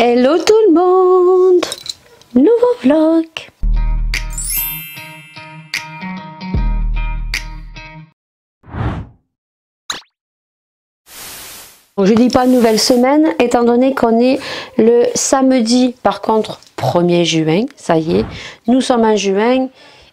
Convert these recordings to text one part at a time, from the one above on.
Hello tout le monde! Nouveau vlog! Je dis pas nouvelle semaine, étant donné qu'on est le samedi, par contre 1er juin, ça y est, nous sommes en juin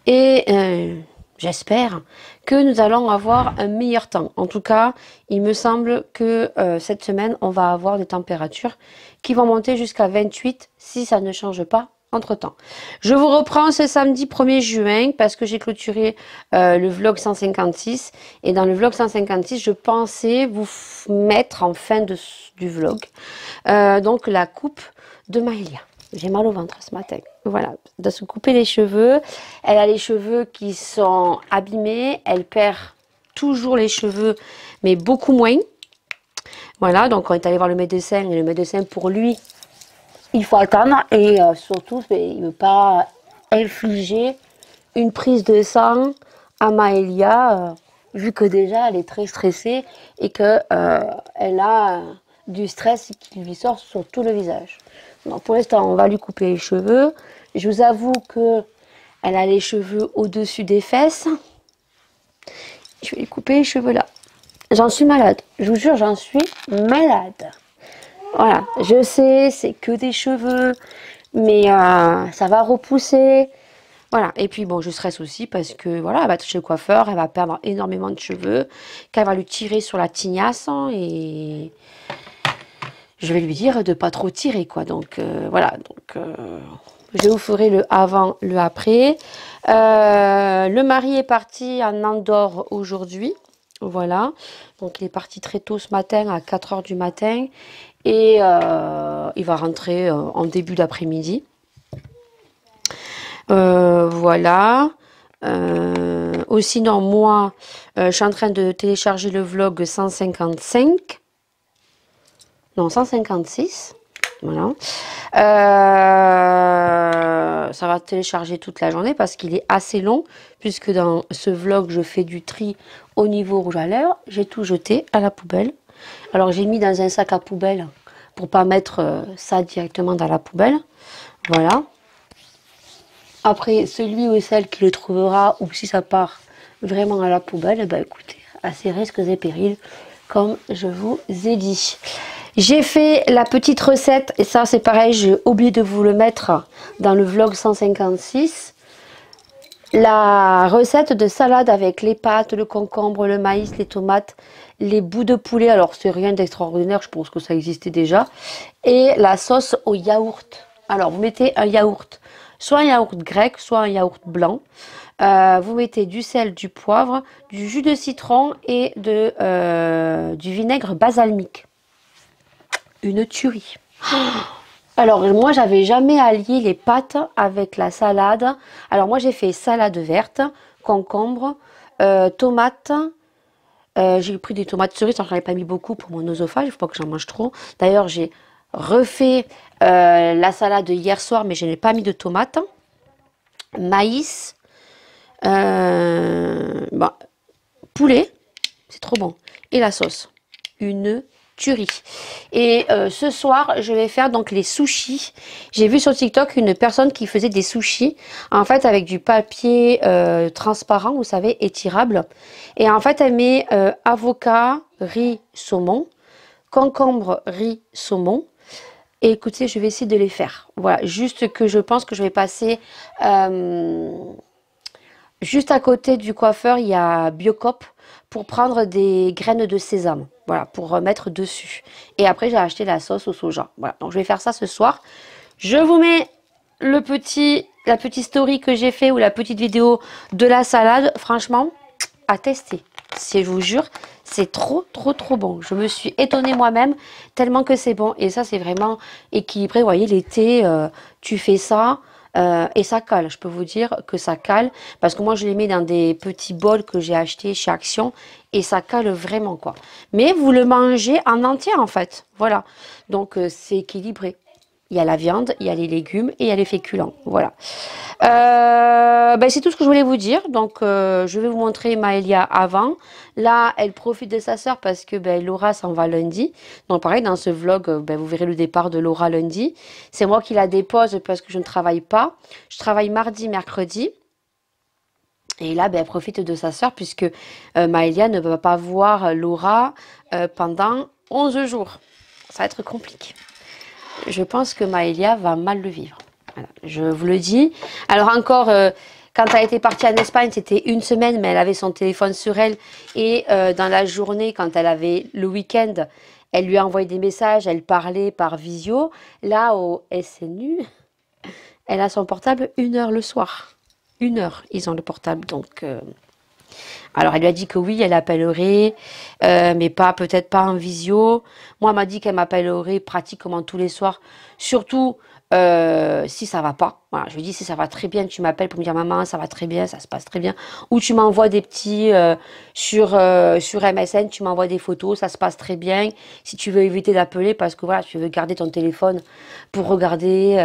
et j'espère que nous allons avoir un meilleur temps. En tout cas, il me semble que cette semaine, on va avoir des températures qui vont monter jusqu'à 28 si ça ne change pas entre-temps. Je vous reprends ce samedi 1er juin parce que j'ai clôturé le vlog 156 et dans le vlog 156, je pensais vous mettre en fin du vlog donc la coupe de Maëlia. J'ai mal au ventre ce matin. Voilà, de se couper les cheveux. Elle a les cheveux qui sont abîmés. Elle perd toujours les cheveux, mais beaucoup moins. Voilà, donc on est allé voir le médecin. Et le médecin, pour lui, il faut attendre. Et surtout, il ne veut pas infliger une prise de sang à Maëlia, vu que déjà, elle est très stressée et qu'elle a du stress qui lui sort sur tout le visage. Donc pour l'instant, on va lui couper les cheveux. Je vous avoue que elle a les cheveux au-dessus des fesses. Je vais lui couper les cheveux là. J'en suis malade. Je vous jure, j'en suis malade. Voilà, je sais, c'est que des cheveux, mais ça va repousser. Voilà, et puis bon, je stresse aussi parce que voilà, elle va toucher le coiffeur, elle va perdre énormément de cheveux, qu'elle va lui tirer sur la tignasse et je vais lui dire de pas trop tirer quoi. Donc voilà, donc je vous ferai le avant, le après. Le mari est parti en Andorre aujourd'hui. Voilà, donc il est parti très tôt ce matin à 4 h du matin et il va rentrer en début d'après-midi. Voilà. Sinon, moi, je suis en train de télécharger le vlog 155. Non, 156. Voilà. Ça va télécharger toute la journée parce qu'il est assez long. Puisque dans ce vlog, je fais du tri au niveau rouge à lèvres. J'ai tout jeté à la poubelle. Alors, j'ai mis dans un sac à poubelle pour pas mettre ça directement dans la poubelle. Voilà. Après, celui ou celle qui le trouvera, ou si ça part vraiment à la poubelle, bah écoutez, à ses risques et périls, comme je vous ai dit. J'ai fait la petite recette, et ça c'est pareil, j'ai oublié de vous le mettre dans le vlog 156. La recette de salade avec les pâtes, le concombre, le maïs, les tomates, les bouts de poulet. Alors c'est rien d'extraordinaire, je pense que ça existait déjà. Et la sauce au yaourt. Alors vous mettez un yaourt, soit un yaourt grec, soit un yaourt blanc. Vous mettez du sel, du poivre, du jus de citron et du vinaigre balsamique. Une tuerie. Alors moi j'avais jamais allié les pâtes avec la salade. Alors moi j'ai fait salade verte, concombre, tomates. J'ai pris des tomates cerises, j'en ai pas mis beaucoup pour mon oesophage, il ne faut pas que j'en mange trop. D'ailleurs j'ai refait la salade hier soir mais je n'ai pas mis de tomates. Maïs, poulet, c'est trop bon. Et la sauce, une tuerie. Et ce soir, je vais faire donc les sushis. J'ai vu sur TikTok une personne qui faisait des sushis, en fait avec du papier transparent, vous savez, étirable. Et en fait, elle met avocat, riz, saumon, concombre, riz, saumon. Et écoutez, je vais essayer de les faire. Voilà, juste que je pense que je vais passer... juste à côté du coiffeur, il y a Biocop pour prendre des graines de sésame. Voilà, pour remettre dessus. Et après, j'ai acheté la sauce au soja. Voilà, donc je vais faire ça ce soir. Je vous mets la petite story que j'ai fait ou la petite vidéo de la salade. Franchement, à tester. Je vous jure, c'est trop bon. Je me suis étonnée moi-même tellement que c'est bon. Et ça, c'est vraiment équilibré. Vous voyez, l'été, tu fais ça. Et ça cale, je peux vous dire que ça cale parce que moi je les mets dans des petits bols que j'ai achetés chez Action et ça cale vraiment quoi. Mais vous le mangez en entier en fait, voilà. Donc c'est équilibré. Il y a la viande, il y a les légumes et il y a les féculents, voilà. Ben, c'est tout ce que je voulais vous dire. Donc, je vais vous montrer Maëlia avant. Là, elle profite de sa sœur parce que ben, Laura s'en va lundi. Donc, pareil, dans ce vlog, ben, vous verrez le départ de Laura lundi. C'est moi qui la dépose parce que je ne travaille pas. Je travaille mardi, mercredi. Et là, ben, elle profite de sa sœur puisque Maëlia ne va pas voir Laura pendant 11 jours. Ça va être compliqué. Je pense que Maëlia va mal le vivre. Voilà, je vous le dis. Alors encore, quand elle était partie en Espagne, c'était une semaine, mais elle avait son téléphone sur elle. Et dans la journée, quand elle avait le week-end, elle lui a envoyé des messages, elle parlait par visio. Là, au SNU, elle a son portable 1 heure le soir. 1 heure, ils ont le portable. Donc, alors, elle lui a dit que oui, elle appellerait, mais pas peut-être pas en visio. Moi, elle m'a dit qu'elle m'appellerait pratiquement tous les soirs, surtout si ça va pas. Voilà, je lui dis si ça va très bien, tu m'appelles pour me dire maman, ça va très bien, ça se passe très bien. Ou tu m'envoies des petits sur MSN, tu m'envoies des photos, ça se passe très bien. Si tu veux éviter d'appeler parce que voilà, tu veux garder ton téléphone pour regarder,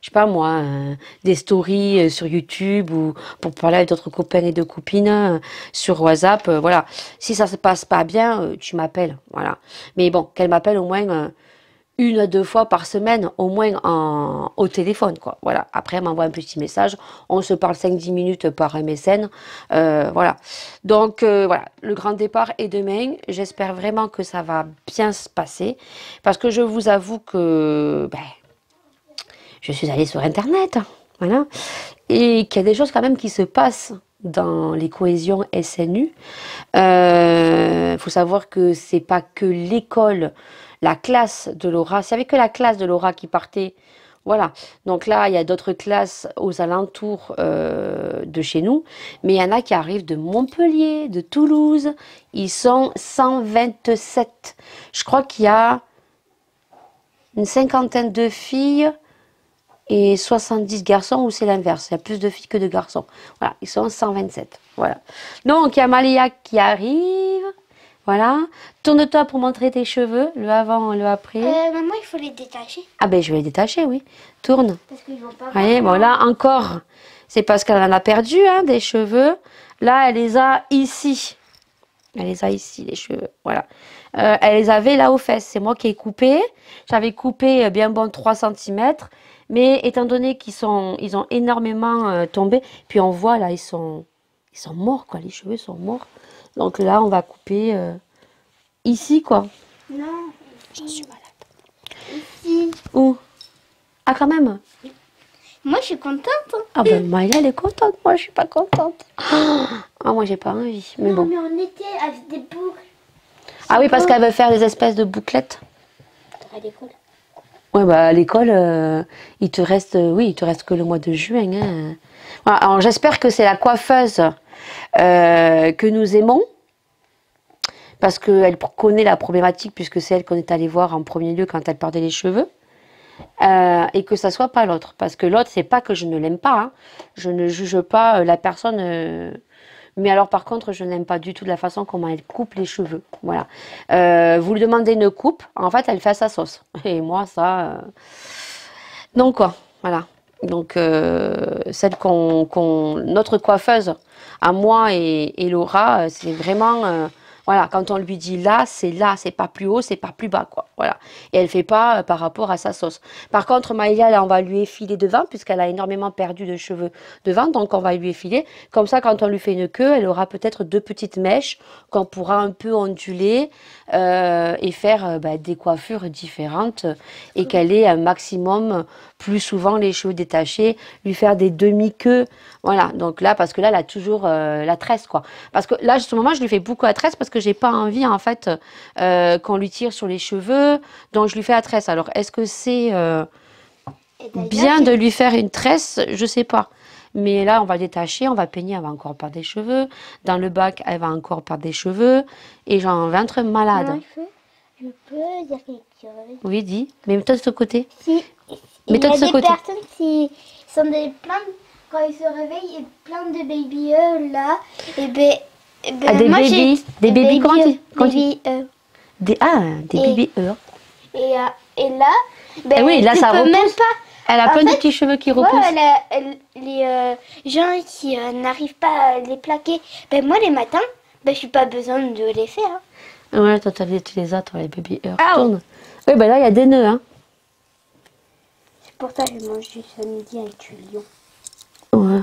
je sais pas moi, des stories sur YouTube ou pour parler avec d'autres copains et de copines sur WhatsApp. Voilà, si ça se passe pas bien, tu m'appelles. Voilà. Mais bon, qu'elle m'appelle au moins 1 à 2 fois par semaine, au moins au téléphone, quoi. Voilà. Après, elle m'envoie un petit message. On se parle 5-10 minutes par MSN. Voilà. Donc, voilà. Le grand départ est demain. J'espère vraiment que ça va bien se passer. Parce que je vous avoue que ben, je suis allée sur Internet. Voilà. Et qu'il y a des choses quand même qui se passent dans les cohésions SNU. Faut savoir que c'est pas que l'école, la classe de Laura, c'est avec que la classe de Laura qui partait. Voilà. Donc là, il y a d'autres classes aux alentours de chez nous. Mais il y en a qui arrivent de Montpellier, de Toulouse. Ils sont 127. Je crois qu'il y a une cinquantaine de filles et 70 garçons, ou c'est l'inverse. Il y a plus de filles que de garçons. Voilà, ils sont 127. Voilà. Donc, il y a Malia qui arrive. Voilà. Tourne-toi pour montrer tes cheveux, le avant et le après. Maman, il faut les détacher. Ah ben, je vais les détacher, oui. Tourne. Parce qu'ils vont pas Allez, bon, là, encore. C'est parce qu'elle en a perdu, hein, des cheveux. Là, elle les a ici. Elle les a ici, les cheveux. Voilà. Elle les avait là aux fesses. C'est moi qui ai coupé. J'avais coupé bien bon 3 cm. Mais étant donné ils ont énormément tombé, puis on voit là, ils sont morts, quoi. Les cheveux sont morts. Donc là, on va couper ici, quoi. Non. J'en suis malade. Ici. Où? Ah, quand même. Moi, je suis contente. Hein. Ah ben, Maïla, elle est contente. Moi, je suis pas contente. Ah, moi, j'ai pas envie. Mais non, bon. mais on était avec des boucles. Ah oui, parce qu'elle veut faire des espèces de bouclettes. À l'école. Ouais, bah à l'école, il te reste que le mois de juin. Hein. Voilà, alors j'espère que c'est la coiffeuse que nous aimons, parce qu'elle connaît la problématique, puisque c'est elle qu'on est allé voir en premier lieu quand elle perdait les cheveux, et que ça soit pas l'autre. Parce que l'autre, c'est pas que je ne l'aime pas, hein. Je ne juge pas la personne... Mais alors, par contre, je n'aime pas du tout la façon comment elle coupe les cheveux. Voilà. Vous lui demandez une coupe. En fait, elle fait à sa sauce. Et moi, ça... Donc, quoi. Voilà. Donc, notre coiffeuse, à moi et Laura, c'est vraiment... voilà, quand on lui dit là, c'est pas plus haut, c'est pas plus bas, quoi. Voilà. Et elle fait pas par rapport à sa sauce. Par contre, Maïlia, là, on va lui effiler devant, puisqu'elle a énormément perdu de cheveux devant, donc on va lui effiler. Comme ça, quand on lui fait une queue, elle aura peut-être 2 petites mèches qu'on pourra un peu onduler et faire des coiffures différentes et qu'elle ait un maximum, plus souvent, les cheveux détachés, lui faire des demi-queues. Voilà, donc là, parce que là, elle a toujours la tresse, quoi. Parce que là, à ce moment, je lui fais beaucoup la tresse parce que j'ai pas envie, en fait, qu'on lui tire sur les cheveux, donc je lui fais la tresse. Alors, est-ce que c'est bien de lui faire une tresse? Je sais pas. Mais là, on va détacher, on va peigner, elle va encore perdre des cheveux. Dans le bac, elle va encore perdre des cheveux. Et j'en vais être malade. Maman, je peux dire quelque chose. Oui, dis. Mais mets-toi de ce côté. Si, Mets-toi de ce côté. Il y a des personnes qui sont plein quand ils se réveillent, il y a plein de baby là. Et Des moi, baby. Des baby, comment tu dis? Des Et- baby Et là, Eh oui, là, tu ça peux repousse. même pas Elle a plein de petits cheveux qui repoussent. Les gens qui n'arrivent pas à les plaquer, ben moi les matins, ben je n'ai pas besoin de les faire. Hein. Ouais, toi tu les as, toi les baby hairs. Ah Tourne. Oui, ben là il y a des nœuds. Hein. C'est pour ça que je mange du samedi avec du lion. Ouais.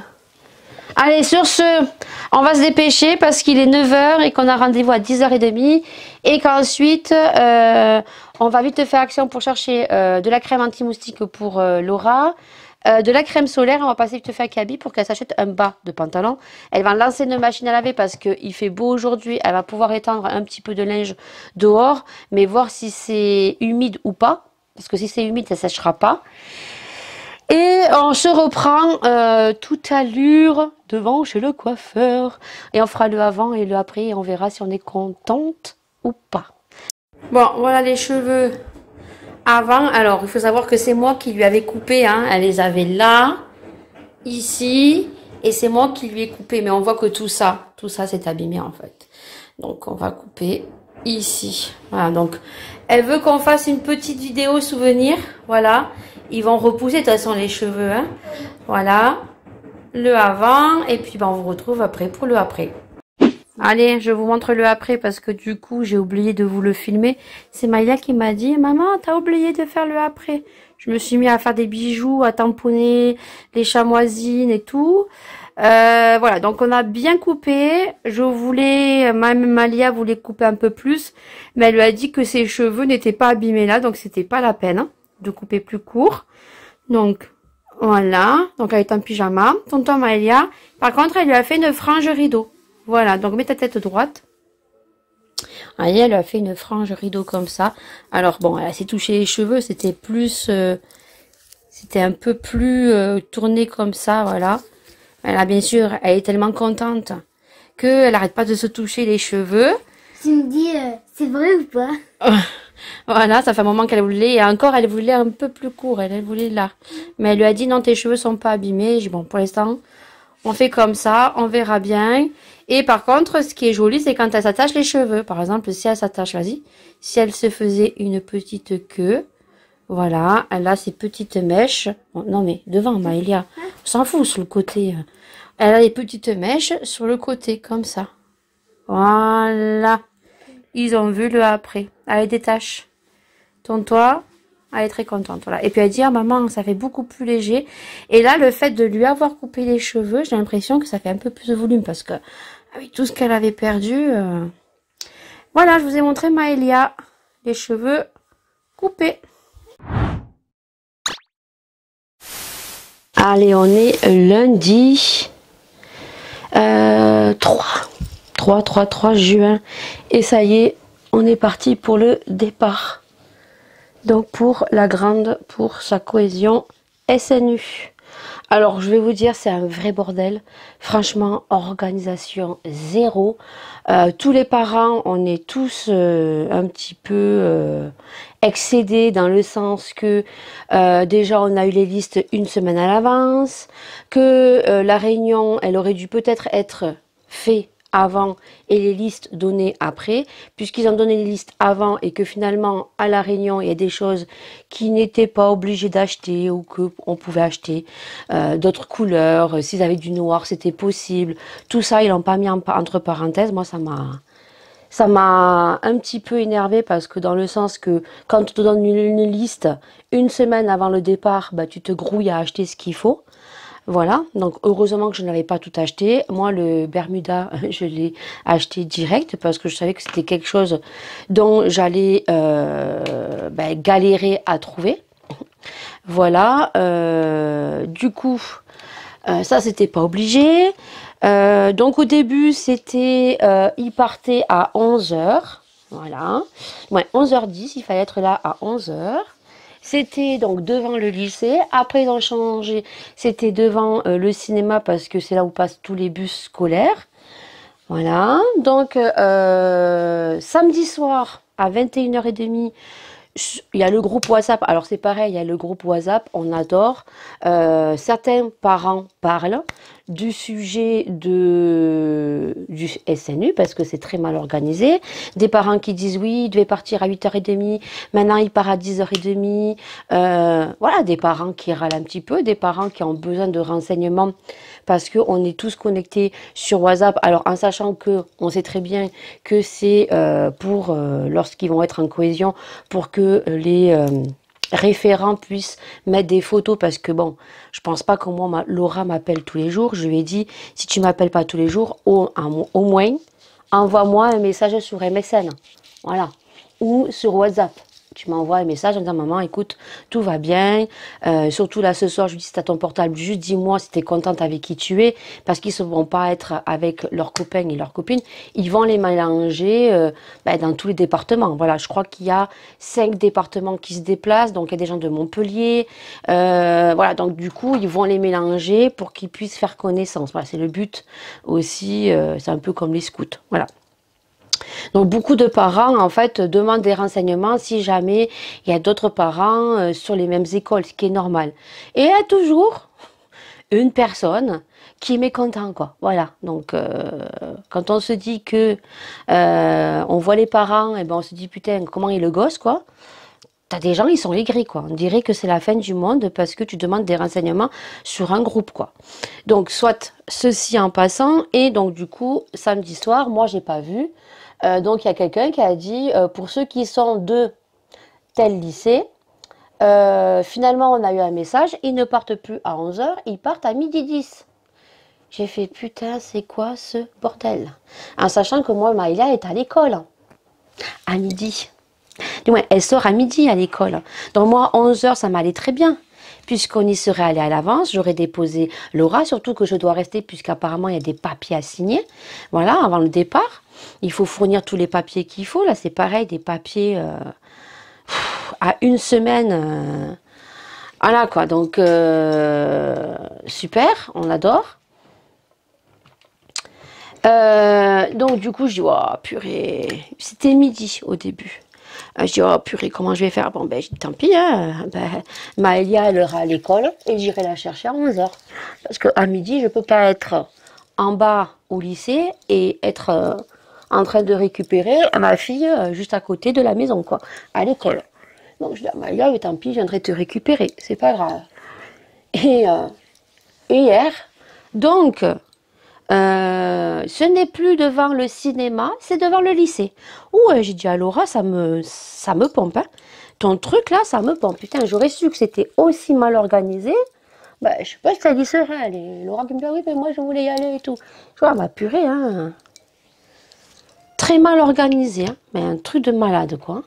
Allez, sur ce, on va se dépêcher parce qu'il est 9 h et qu'on a rendez-vous à 10h30 et qu'ensuite, on va vite faire action pour chercher de la crème anti-moustique pour Laura, de la crème solaire. On va passer vite faire à Kaby pour qu'elle s'achète un bas de pantalon. Elle va lancer une machine à laver parce qu'il fait beau aujourd'hui. Elle va pouvoir étendre un petit peu de linge dehors, mais voir si c'est humide ou pas. Parce que si c'est humide, ça ne sèchera pas. Et on se reprend toute allure devant chez le coiffeur. Et on fera le avant et le après et on verra si on est contente ou pas. Bon, voilà les cheveux avant. Alors, il faut savoir que c'est moi qui lui avais coupé. Hein. Elle les avait là, ici. Et c'est moi qui lui ai coupé. Mais on voit que tout ça s'est abîmé en fait. Donc, on va couper ici. Voilà, donc, elle veut qu'on fasse une petite vidéo souvenir. Voilà. Ils vont repousser de toute façon les cheveux. Hein. Voilà. Le avant. Et puis ben, on vous retrouve après pour le après. Allez, je vous montre le après parce que du coup, j'ai oublié de vous le filmer. C'est Maya qui m'a dit, maman, t'as oublié de faire le après. Je me suis mis à faire des bijoux, à tamponner les chamoisines et tout. Voilà, donc on a bien coupé. Je voulais, même Malia voulait couper un peu plus. Mais elle lui a dit que ses cheveux n'étaient pas abîmés là, donc c'était pas la peine. Hein, de couper plus court. Donc, voilà. Donc, elle est en pyjama. Tonton Maëlia. Par contre, elle lui a fait une frange rideau. Voilà. Donc, mets ta tête droite. Allez, elle lui a fait une frange rideau comme ça. Alors, bon, elle s'est touché les cheveux. C'était plus... c'était un peu plus tourné comme ça, voilà. Elle a, bien sûr, elle est tellement contente qu'elle n'arrête pas de se toucher les cheveux. Tu me dis, c'est vrai ou pas? Voilà, ça fait un moment qu'elle voulait. Et encore, elle voulait un peu plus court. Elle voulait là. Mais elle lui a dit, non, tes cheveux sont pas abîmés. J'ai dit, bon, pour l'instant, on fait comme ça. On verra bien. Et par contre, ce qui est joli, c'est quand elle s'attache les cheveux. Par exemple, si elle s'attache, vas-y. Si elle se faisait une petite queue. Voilà. Elle a ses petites mèches. Bon, non, mais devant, Maëlia. On s'en fout sur le côté. Elle a les petites mèches sur le côté, comme ça. Voilà. Ils ont vu le après. Avec des taches. Tonton, elle est très contente. Voilà. Et puis elle dit, ah maman, ça fait beaucoup plus léger. Et là, le fait de lui avoir coupé les cheveux, j'ai l'impression que ça fait un peu plus de volume. Parce que avec tout ce qu'elle avait perdu. Voilà, je vous ai montré Maëlia. Les cheveux coupés. Allez, on est lundi 3 juin. Et ça y est, on est parti pour le départ. Donc pour la grande, pour sa cohésion SNU. Alors je vais vous dire, c'est un vrai bordel. Franchement, organisation zéro. Tous les parents, on est tous un petit peu excédés dans le sens que déjà on a eu les listes une semaine à l'avance, que la réunion, elle aurait dû peut-être être faite avant et les listes données après, puisqu'ils ont donné les listes avant et que finalement à la réunion il y a des choses qui n'étaient pas obligés d'acheter ou que on pouvait acheter d'autres couleurs, s'ils avaient du noir c'était possible, tout ça ils l'ont pas mis entre parenthèses. Moi ça m'a un petit peu énervé parce que dans le sens que quand on te donne une liste une semaine avant le départ, bah, tu te grouilles à acheter ce qu'il faut. Voilà, donc heureusement que je n'avais pas tout acheté. Moi, le Bermuda, je l'ai acheté direct parce que je savais que c'était quelque chose dont j'allais galérer à trouver. Voilà, du coup, ça, c'était pas obligé. Donc au début, c'était, il partait à 11 h. Voilà, ouais, 11h10, il fallait être là à 11 h. C'était donc devant le lycée. Après, ils ont changé. C'était devant le cinéma parce que c'est là où passent tous les bus scolaires. Voilà. Donc, samedi soir à 21h30, Il y a le groupe WhatsApp. Alors c'est pareil, il y a le groupe WhatsApp, on adore. Certains parents parlent du sujet du SNU parce que c'est très mal organisé. Des parents qui disent oui, il devait partir à 8h30, maintenant il part à 10h30. Voilà, des parents qui râlent un petit peu, des parents qui ont besoin de renseignements parce qu'on est tous connectés sur WhatsApp. Alors en sachant que on sait très bien que c'est pour lorsqu'ils vont être en cohésion, pour que les référents puissent mettre des photos, parce que bon, je pense pas que moi, Laura m'appelle tous les jours. Je lui ai dit, si tu m'appelles pas tous les jours, au moins, envoie-moi un message sur MSN, voilà, ou sur WhatsApp. Tu m'envoies un message en disant, maman, écoute, tout va bien. Surtout là, ce soir, je lui dis, si tu as ton portable, juste dis-moi si tu es contente avec qui tu es. Parce qu'ils ne vont pas être avec leurs copains et leurs copines. Ils vont les mélanger dans tous les départements. Voilà, je crois qu'il y a 5 départements qui se déplacent. Donc, il y a des gens de Montpellier. Voilà, donc du coup, ils vont les mélanger pour qu'ils puissent faire connaissance. Voilà, c'est le but aussi. C'est un peu comme les scouts. Voilà. Donc beaucoup de parents en fait demandent des renseignements si jamais il y a d'autres parents sur les mêmes écoles, ce qui est normal. Et il y a toujours une personne qui est mécontent, quoi. Voilà. Donc quand on se dit que on voit les parents, et ben on se dit putain comment est le gosse, quoi. T'as des gens, ils sont aigris, quoi. On dirait que c'est la fin du monde parce que tu demandes des renseignements sur un groupe, quoi. Donc soit ceci en passant, et donc du coup samedi soir, moi j'ai pas vu. Donc il y a quelqu'un qui a dit pour ceux qui sont de tel lycée, finalement on a eu un message, ils ne partent plus à 11h, ils partent à 12h10. J'ai fait putain, c'est quoi ce bordel? En sachant que moi, Maïlia est à l'école à midi. Du moins, elle sort à midi à l'école. Donc moi, 11h, ça m'allait très bien. Puisqu'on y serait allé à l'avance, j'aurais déposé Laura, surtout que je dois rester puisqu'apparemment il y a des papiers à signer. Voilà, avant le départ. Il faut fournir tous les papiers qu'il faut. Là, c'est pareil, des papiers à une semaine. Voilà quoi, donc super, on adore. Donc du coup, je dis, oh purée, c'était midi au début. Je dis, oh purée, comment je vais faire? Bon, ben, je dis, tant pis, hein. Ben, Maëlia, elle ira à l'école et j'irai la chercher à 11h. Parce qu'à midi, je ne peux pas être en bas au lycée et être en train de récupérer ma fille juste à côté de la maison, quoi, à l'école. Donc, je dis à Maëlia, mais tant pis, je viendrai te récupérer, c'est pas grave. Et hier, donc, ce n'est plus devant le cinéma, c'est devant le lycée. Ouh, j'ai dit à Laura, ça me pompe. Hein. Ton truc là, ça me pompe. Putain, j'aurais su que c'était aussi mal organisé. Bah, je sais pas si ça y serait. Allez, Laura qui me dit, oui, mais moi je voulais y aller et tout. Je vois, ma purée, hein. Très mal organisé, hein. Mais un truc de malade, quoi.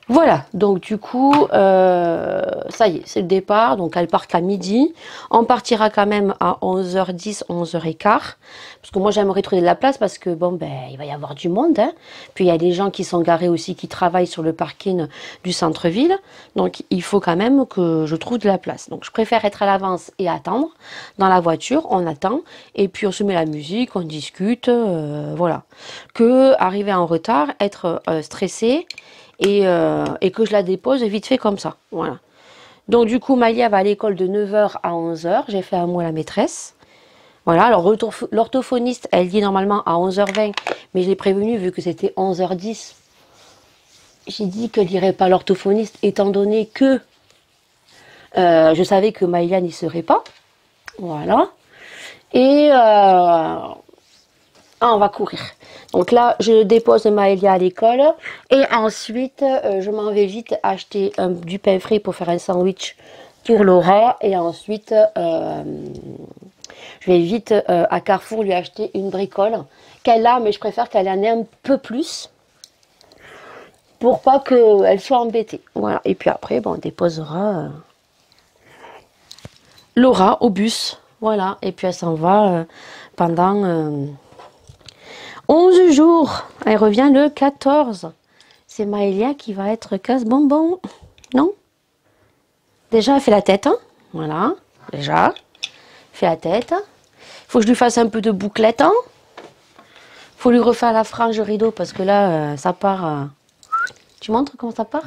Voilà, donc du coup, ça y est, c'est le départ. Donc elle part qu'à midi. On partira quand même à 11h10, 11h15. Parce que moi j'aimerais trouver de la place parce que bon, ben, il va y avoir du monde. Hein. Puis il y a des gens qui sont garés aussi, qui travaillent sur le parking du centre-ville. Donc il faut quand même que je trouve de la place. Donc je préfère être à l'avance et attendre. Dans la voiture, on attend. Et puis on se met la musique, on discute. Voilà. Que arriver en retard, être stressé. Et que je la dépose vite fait comme ça. Voilà. Donc du coup, Malia va à l'école de 9h à 11h. J'ai fait un mot à la maîtresse. Voilà, alors l'orthophoniste, elle dit normalement à 11h20, mais je l'ai prévenue vu que c'était 11h10. J'ai dit que je n'irais pas l'orthophoniste, étant donné que je savais que Maïla n'y serait pas. Voilà. Et on va courir. Donc là, je dépose Maëlia à l'école et ensuite, je m'en vais vite acheter du pain frais pour faire un sandwich pour Laura. Et ensuite, je vais vite à Carrefour lui acheter une bricole qu'elle a, mais je préfère qu'elle en ait un peu plus pour pas qu'elle soit embêtée. Voilà. Et puis après, bon, on déposera Laura au bus. Voilà. Et puis elle s'en va pendant 11 jours. Elle revient le 14. C'est Maëlia qui va être casse-bonbon. Non? Déjà, elle fait la tête. Hein? Voilà. Déjà. Elle fait la tête. Faut que je lui fasse un peu de bouclette. Hein? Faut lui refaire la frange rideau parce que là, ça part. Tu montres comment ça part?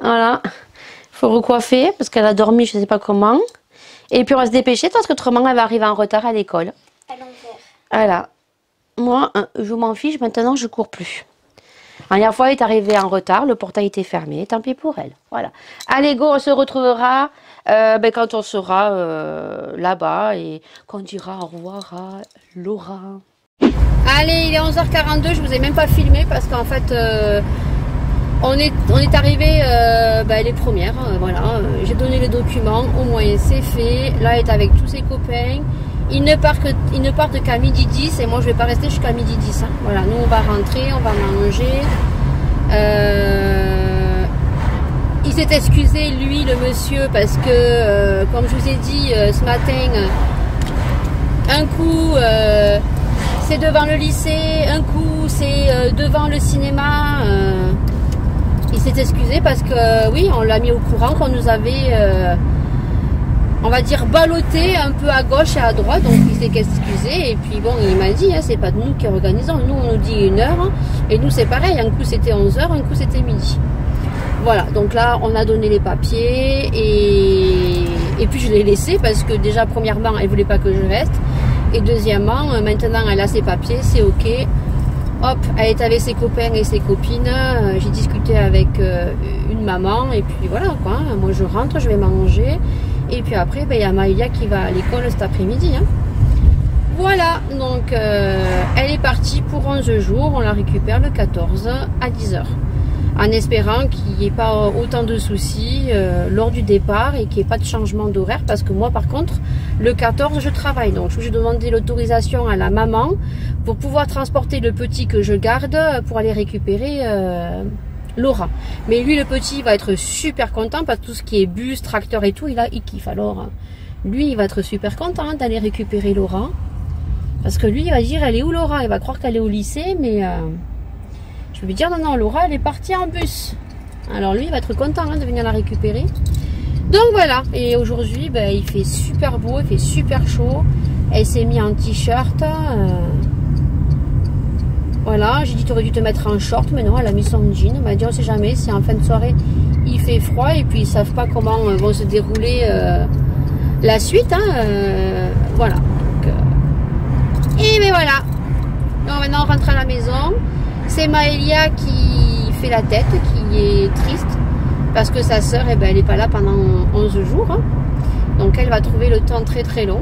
Voilà. Faut recoiffer parce qu'elle a dormi, je sais pas comment. Et puis on va se dépêcher parce qu'autrement elle va arriver en retard à l'école. À l'envers. Voilà. Moi, je m'en fiche, maintenant je cours plus. La dernière fois, elle est arrivée en retard, le portail était fermé, tant pis pour elle. Voilà. Allez, go, on se retrouvera quand on sera là-bas et qu'on dira au revoir à Laura. Allez, il est 11h42, je vous ai même pas filmé parce qu'en fait, on est arrivé les premières. Voilà, j'ai donné les documents, au moins c'est fait. Là, elle est avec tous ses copains. Ils ne partent qu'à midi 10 et moi je vais pas rester jusqu'à midi 10. Hein. Voilà, nous on va rentrer, on va manger. Il s'est excusé lui, le monsieur, parce que comme je vous ai dit ce matin, un coup c'est devant le lycée, un coup c'est devant le cinéma. Il s'est excusé parce que oui, on l'a mis au courant qu'on nous avait on va dire ballotté un peu à gauche et à droite, donc il s'est excusé et puis bon, il m'a dit, hein, c'est pas nous qui organisons, nous on nous dit 1 heure et nous c'est pareil, un coup c'était 11h, un coup c'était midi. Voilà, donc là on a donné les papiers et puis je l'ai laissé parce que déjà premièrement elle voulait pas que je reste et deuxièmement maintenant elle a ses papiers, c'est ok. Hop, elle est avec ses copains et ses copines, j'ai discuté avec une maman et puis voilà quoi, moi je rentre, je vais manger. Et puis après, il y a Maïlia qui va à l'école cet après-midi. Hein. Voilà, donc elle est partie pour 11 jours. On la récupère le 14 à 10h. En espérant qu'il n'y ait pas autant de soucis lors du départ et qu'il n'y ait pas de changement d'horaire. Parce que moi, par contre, le 14, je travaille. Donc, je vais demander l'autorisation à la maman pour pouvoir transporter le petit que je garde pour aller récupérer Laura. Mais lui, le petit, va être super content parce que tout ce qui est bus, tracteur et tout, il kiffe. Alors, lui, il va être super content d'aller récupérer Laura. Parce que lui, il va dire, elle est où Laura? Il va croire qu'elle est au lycée, mais je vais lui dire, non, non, Laura, elle est partie en bus. Alors lui, il va être content de venir la récupérer. Donc voilà, et aujourd'hui, il fait super beau, il fait super chaud. Elle s'est mise en t-shirt. Voilà, j'ai dit tu aurais dû te mettre en short, mais non, elle a mis son jean. Elle m'a dit on sait jamais si en fin de soirée il fait froid et puis ils savent pas comment vont se dérouler la suite. Hein, voilà. Et ben voilà. Donc maintenant on rentre à la maison. C'est Maëlia qui fait la tête, qui est triste parce que sa sœur, elle est pas là pendant 11 jours. Hein. Donc elle va trouver le temps très très long.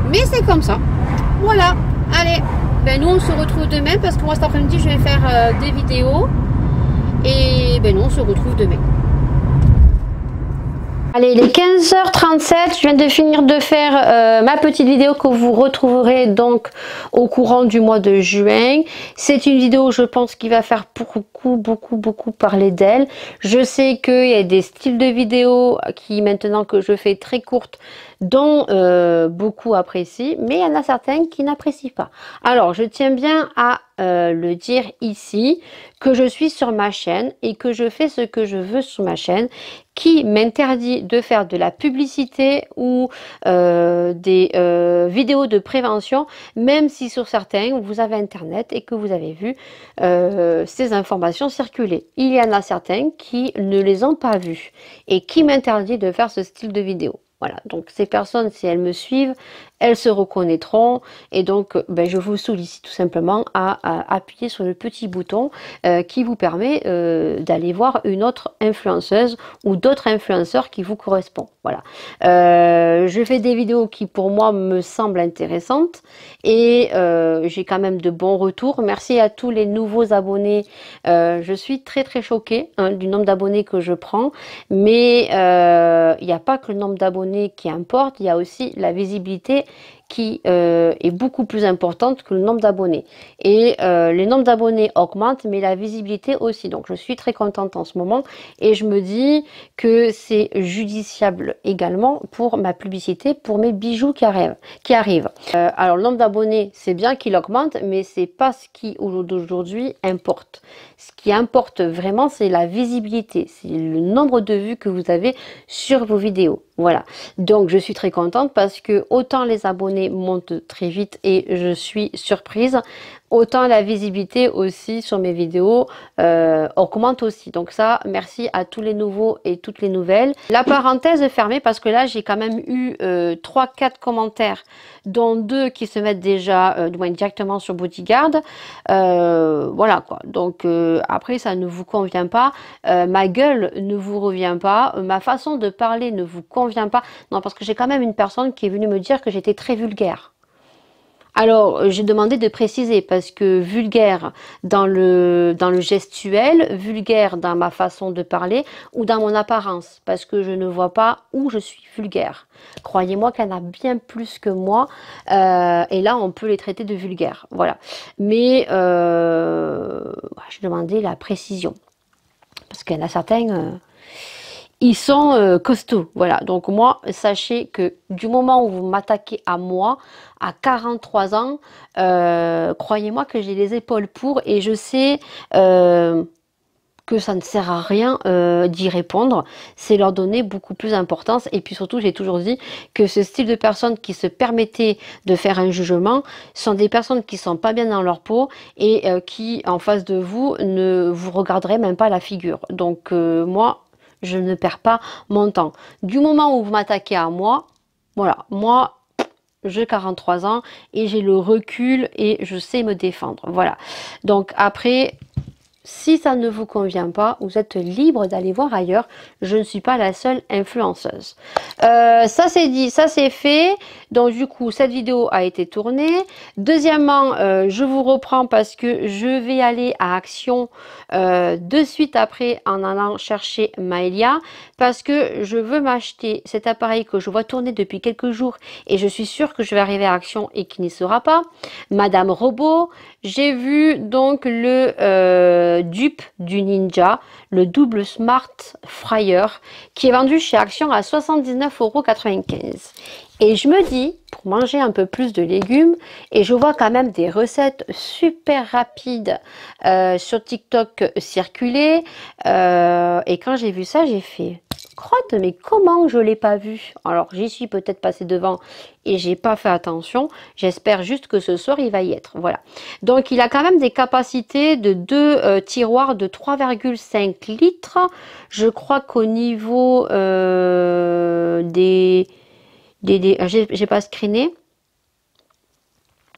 Mais c'est comme ça. Voilà. Allez. Nous on se retrouve demain parce que moi cet après-midi je vais faire des vidéos et nous on se retrouve demain. Allez, il est 15h37, je viens de finir de faire ma petite vidéo que vous retrouverez donc au courant du mois de juin. C'est une vidéo, je pense, qui va faire beaucoup parler d'elle. Je sais qu'il y a des styles de vidéos qui, maintenant que je fais très courtes, dont beaucoup apprécient, mais il y en a certains qui n'apprécient pas. Alors, je tiens bien à le dire ici, que je suis sur ma chaîne et que je fais ce que je veux sur ma chaîne, qui m'interdit de faire de la publicité ou des vidéos de prévention, même si sur certains, vous avez internet et que vous avez vu ces informations circuler. Il y en a certains qui ne les ont pas vues et qui m'interdit de faire ce style de vidéo. Voilà, donc ces personnes, si elles me suivent, elles se reconnaîtront et donc je vous sollicite tout simplement à appuyer sur le petit bouton qui vous permet d'aller voir une autre influenceuse ou d'autres influenceurs qui vous correspondent. Voilà, je fais des vidéos qui pour moi me semblent intéressantes et j'ai quand même de bons retours. Merci à tous les nouveaux abonnés. Je suis très choquée du nombre d'abonnés que je prends, mais il n'y a pas que le nombre d'abonnés qui importe, il y a aussi la visibilité qui est beaucoup plus importante que le nombre d'abonnés. Et les nombres d'abonnés augmentent, mais la visibilité aussi. Donc je suis très contente en ce moment et je me dis que c'est judiciable également pour ma publicité, pour mes bijoux qui arrivent. Alors le nombre d'abonnés, c'est bien qu'il augmente, mais c'est pas ce qui aujourd'hui importe. Ce qui importe vraiment, c'est la visibilité, c'est le nombre de vues que vous avez sur vos vidéos. Voilà, donc je suis très contente parce que autant les abonnés montent très vite et je suis surprise, autant la visibilité aussi sur mes vidéos augmente aussi. Donc ça, merci à tous les nouveaux et toutes les nouvelles. La parenthèse est fermée parce que là, j'ai quand même eu 3-4 commentaires, dont 2 qui se mettent déjà du moins directement sur Bodyguard. Voilà quoi. Donc après, ça ne vous convient pas. Ma gueule ne vous revient pas. Ma façon de parler ne vous convient pas. Non, parce que j'ai quand même une personne qui est venue me dire que j'étais très vulgaire. Alors, j'ai demandé de préciser parce que vulgaire dans le gestuel, vulgaire dans ma façon de parler ou dans mon apparence, parce que je ne vois pas où je suis vulgaire. Croyez-moi qu'il y en a bien plus que moi, et là, on peut les traiter de vulgaires. Voilà. Mais je demandais la précision, parce qu'il y en a certains... ils sont costauds, voilà. Donc moi, sachez que du moment où vous m'attaquez à moi, à 43 ans, croyez-moi que j'ai les épaules pour et je sais que ça ne sert à rien d'y répondre. C'est leur donner beaucoup plus d'importance. Et puis surtout, j'ai toujours dit que ce style de personnes qui se permettaient de faire un jugement sont des personnes qui sont pas bien dans leur peau et qui, en face de vous, ne vous regarderaient même pas la figure. Donc moi, je ne perds pas mon temps. Du moment où vous m'attaquez à moi, voilà, moi, j'ai 43 ans et j'ai le recul et je sais me défendre. Voilà. Donc après, si ça ne vous convient pas, vous êtes libre d'aller voir ailleurs. Je ne suis pas la seule influenceuse. Ça c'est dit, ça c'est fait. Donc du coup, cette vidéo a été tournée. Deuxièmement, je vous reprends parce que je vais aller à Action de suite après en allant chercher Maëlia. Parce que je veux m'acheter cet appareil que je vois tourner depuis quelques jours. Et je suis sûre que je vais arriver à Action et qu'il n'y sera pas. Madame Robot. J'ai vu donc le dupe du Ninja, le double Smart Fryer, qui est vendu chez Action à 79,95 €. Et je me dis, pour manger un peu plus de légumes, et je vois quand même des recettes super rapides sur TikTok circuler, et quand j'ai vu ça, j'ai fait... crotte, mais comment je l'ai pas vu? Alors j'y suis peut-être passé devant et j'ai pas fait attention. J'espère juste que ce soir il va y être. Voilà. Donc il a quand même des capacités de 2 tiroirs de 3,5 litres. Je crois qu'au niveau j'ai pas screené.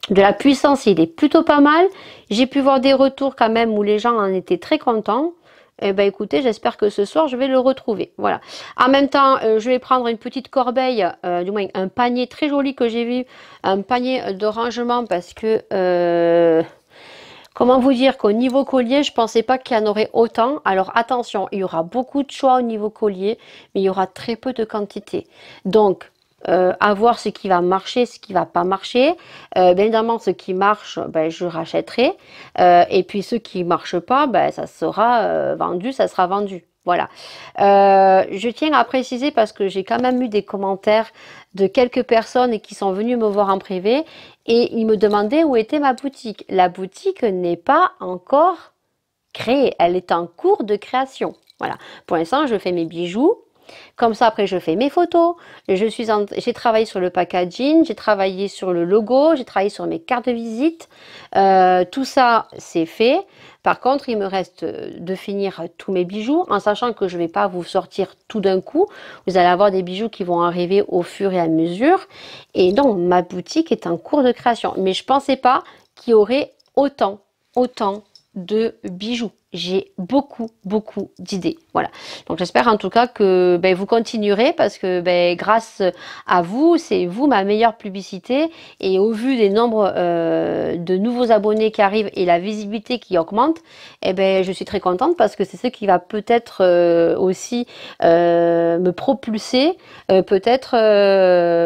De la puissance, il est plutôt pas mal. J'ai pu voir des retours quand même où les gens en étaient très contents. Eh ben écoutez, j'espère que ce soir je vais le retrouver. Voilà. En même temps, je vais prendre une petite corbeille, du moins un panier très joli que j'ai vu, un panier de rangement parce que comment vous dire qu'au niveau collier, je pensais pas qu'il y en aurait autant. Alors attention, il y aura beaucoup de choix au niveau collier, mais il y aura très peu de quantité. Donc à voir ce qui va marcher, ce qui va pas marcher. Bien évidemment, ce qui marche, ben, je rachèterai. Et puis ceux qui marchent pas, ben, ça sera vendu, ça sera vendu. Voilà. Je tiens à préciser parce que j'ai quand même eu des commentaires de quelques personnes qui sont venues me voir en privé et ils me demandaient où était ma boutique. La boutique n'est pas encore créée, elle est en cours de création. Voilà. Pour l'instant, je fais mes bijoux. Comme ça, après, je fais mes photos. J'ai travaillé sur le packaging, j'ai travaillé sur le logo, j'ai travaillé sur mes cartes de visite. Tout ça, c'est fait. Par contre, il me reste de finir tous mes bijoux, en sachant que je ne vais pas vous sortir tout d'un coup. Vous allez avoir des bijoux qui vont arriver au fur et à mesure. Et donc, ma boutique est en cours de création. Mais je ne pensais pas qu'il y aurait autant de bijoux. J'ai beaucoup d'idées. Voilà. Donc j'espère en tout cas que ben, vous continuerez parce que ben, grâce à vous, c'est vous ma meilleure publicité et au vu des nombres de nouveaux abonnés qui arrivent et la visibilité qui augmente, eh ben, je suis très contente parce que c'est ce qui va peut-être aussi me propulser peut-être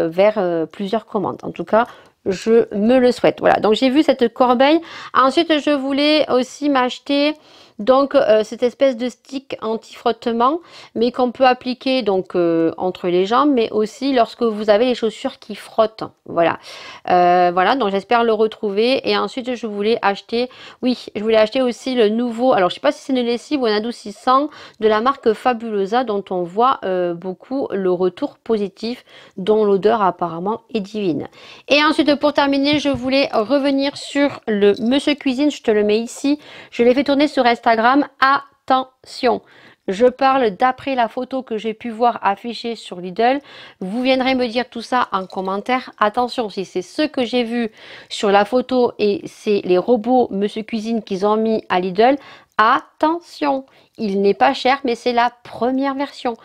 vers plusieurs commandes. En tout cas, je me le souhaite. Voilà, donc j'ai vu cette corbeille. Ensuite, je voulais aussi m'acheter Donc cette espèce de stick anti-frottement, mais qu'on peut appliquer donc entre les jambes, mais aussi lorsque vous avez les chaussures qui frottent. Voilà. Voilà, donc j'espère le retrouver. Et ensuite je voulais acheter, oui, je voulais acheter aussi le nouveau, alors je sais pas si c'est une lessive ou un adoucissant de la marque Fabulosa, dont on voit beaucoup le retour positif, dont l'odeur apparemment est divine. Et ensuite pour terminer, je voulais revenir sur le Monsieur Cuisine. Je te le mets ici, je l'ai fait tourner sur Instagram. Attention, je parle d'après la photo que j'ai pu voir affichée sur Lidl. Vous viendrez me dire tout ça en commentaire. Attention, si c'est ce que j'ai vu sur la photo et c'est les robots Monsieur Cuisine qu'ils ont mis à Lidl, attention, il n'est pas cher, mais c'est la première version.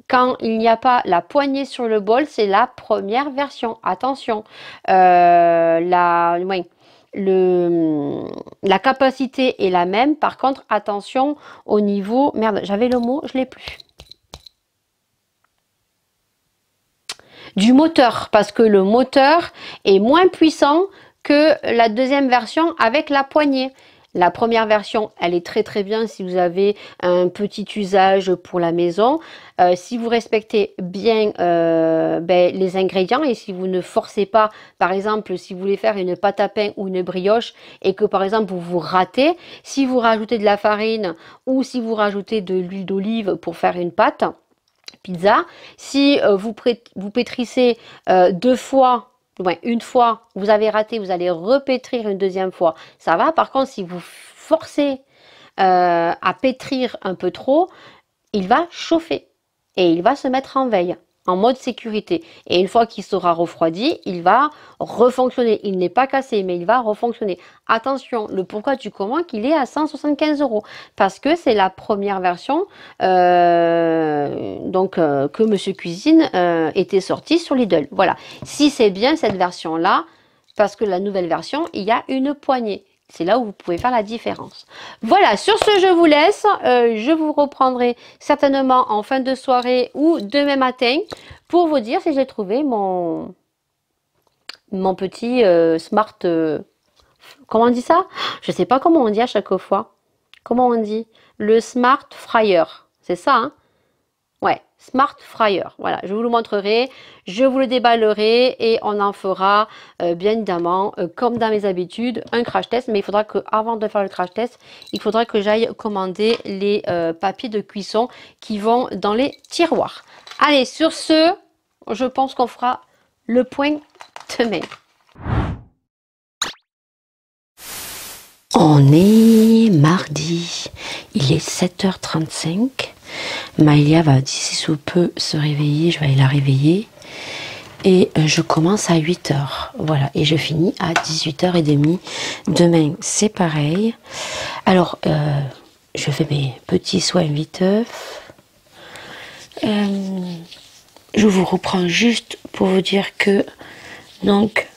Quand il n'y a pas la poignée sur le bol, c'est la première version. Attention, ouais, la capacité est la même. Par contre, attention au niveau... Merde, j'avais le mot, je l'ai plus. Du moteur, parce que le moteur est moins puissant que la deuxième version avec la poignée. La première version, elle est très très bien si vous avez un petit usage pour la maison. Si vous respectez bien les ingrédients et si vous ne forcez pas, par exemple, si vous voulez faire une pâte à pain ou une brioche et que par exemple vous ratez, si vous rajoutez de la farine ou si vous rajoutez de l'huile d'olive pour faire une pâte pizza, si vous pétrissez deux fois, une fois, vous avez raté, vous allez repétrir une deuxième fois, ça va. Par contre, si vous forcez à pétrir un peu trop, il va chauffer et il va se mettre en veille, en mode sécurité. Et une fois qu'il sera refroidi, il va refonctionner. Il n'est pas cassé, mais il va refonctionner. Attention, le pourquoi du comment qu'il est à 175 €. Parce que c'est la première version que Monsieur Cuisine était sorti sur Lidl. Voilà. Si c'est bien cette version-là, parce que la nouvelle version, il y a une poignée. C'est là où vous pouvez faire la différence. Voilà, sur ce, je vous laisse. Je vous reprendrai certainement en fin de soirée ou demain matin pour vous dire si j'ai trouvé mon petit smart... comment on dit ça? Je ne sais pas comment on dit à chaque fois. Comment on dit? Le smart fryer. C'est ça, hein? Ouais, Smart Fryer. Voilà, je vous le montrerai, je vous le déballerai et on en fera bien évidemment, comme dans mes habitudes, un crash test. Mais il faudra que, avant de faire le crash test, il faudra que j'aille commander les papiers de cuisson qui vont dans les tiroirs. Allez, sur ce, je pense qu'on fera le point demain. On est mardi, il est 7h35. Maïlia va d'ici sous peu se réveiller, je vais aller la réveiller. Et je commence à 8h, voilà, et je finis à 18h30. Demain, c'est pareil. Alors, je fais mes petits soins viteuf. Je vous reprends juste pour vous dire que, donc,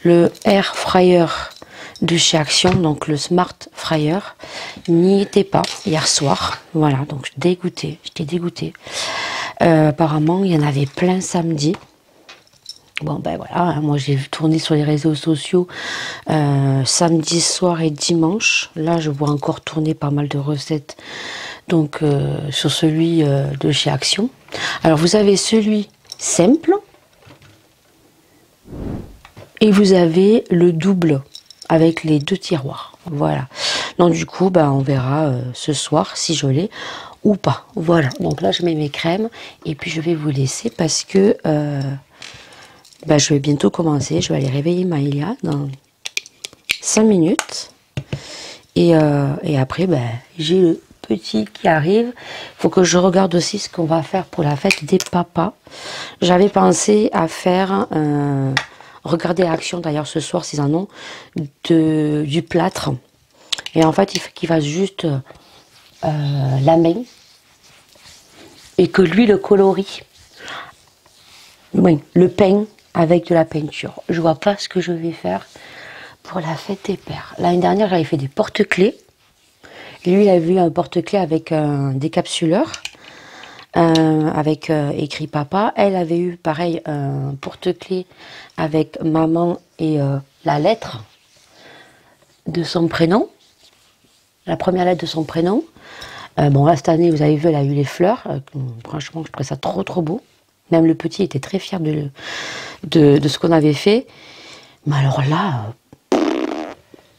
le air fryer de chez Action, donc le Smart Fryer, n'y était pas hier soir. Voilà, donc j'étais dégoûtée. Apparemment, il y en avait plein samedi. Bon, ben voilà, hein, moi j'ai tourné sur les réseaux sociaux samedi soir et dimanche. Là, je vois encore tourner pas mal de recettes, donc sur celui de chez Action. Alors, vous avez celui simple et vous avez le double avec les deux tiroirs. Voilà. Donc du coup, ben, on verra ce soir si je l'ai ou pas. Voilà. Donc là, je mets mes crèmes et puis je vais vous laisser parce que ben, je vais bientôt commencer. Je vais aller réveiller Maïlia dans 5 minutes. Et après, ben, j'ai le petit qui arrive. Il faut que je regarde aussi ce qu'on va faire pour la fête des papas. J'avais pensé à faire... regardez Action d'ailleurs ce soir s'ils en ont du plâtre et en fait il faut qu'il fasse juste la main et que lui le colorie, oui, le peint avec de la peinture. Je vois pas ce que je vais faire pour la fête des pères. L'année dernière j'avais fait des porte-clés, lui il a vu un porte-clés avec un décapsuleur avec écrit papa. Elle avait eu pareil un porte-clés avec maman et la lettre de son prénom. la première lettre de son prénom. Bon, là, cette année, vous avez vu, elle a eu les fleurs. Franchement, je trouvais ça trop beau. Même le petit était très fier de ce qu'on avait fait. Mais alors là,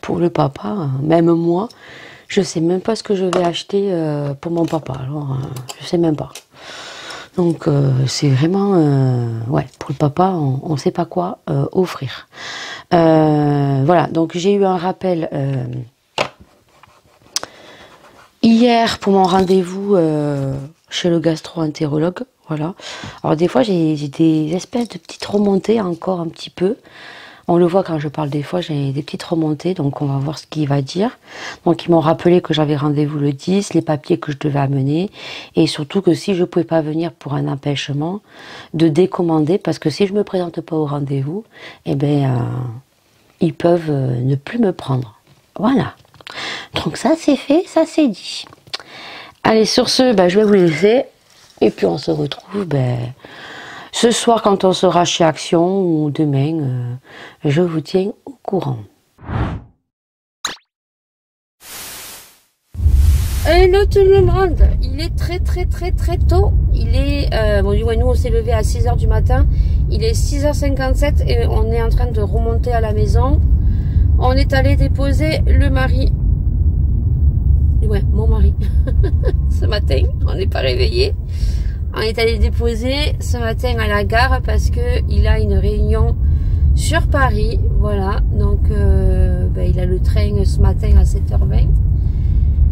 pour le papa, même moi, je sais même pas ce que je vais acheter pour mon papa. Alors, je sais même pas. Donc, c'est vraiment... ouais, pour le papa, on ne sait pas quoi offrir. Voilà, donc j'ai eu un rappel hier pour mon rendez-vous chez le gastro-entérologue. Voilà. Alors des fois, j'ai des espèces de petites remontées encore un petit peu. On le voit quand je parle des fois, j'ai des petites remontées, donc on va voir ce qu'il va dire. Donc ils m'ont rappelé que j'avais rendez-vous le 10, les papiers que je devais amener, et surtout que si je ne pouvais pas venir pour un empêchement, de décommander, parce que si je ne me présente pas au rendez-vous, eh ben, ils peuvent ne plus me prendre. Voilà. Donc ça c'est fait, ça c'est dit. Allez, sur ce, ben, je vais vous laisser, et puis on se retrouve... Ben, ce soir, quand on sera chez Action, ou demain, je vous tiens au courant. Hello tout le monde, il est très tôt. Il est, bon, ouais, nous on s'est levé à 6 h du matin. Il est 6 h 57 et on est en train de remonter à la maison. On est allé déposer le mari. Ouais, mon mari. Ce matin, on n'est pas réveillé. On est allé déposer ce matin à la gare parce que il a une réunion sur Paris. Voilà, donc ben, il a le train ce matin à 7 h 20.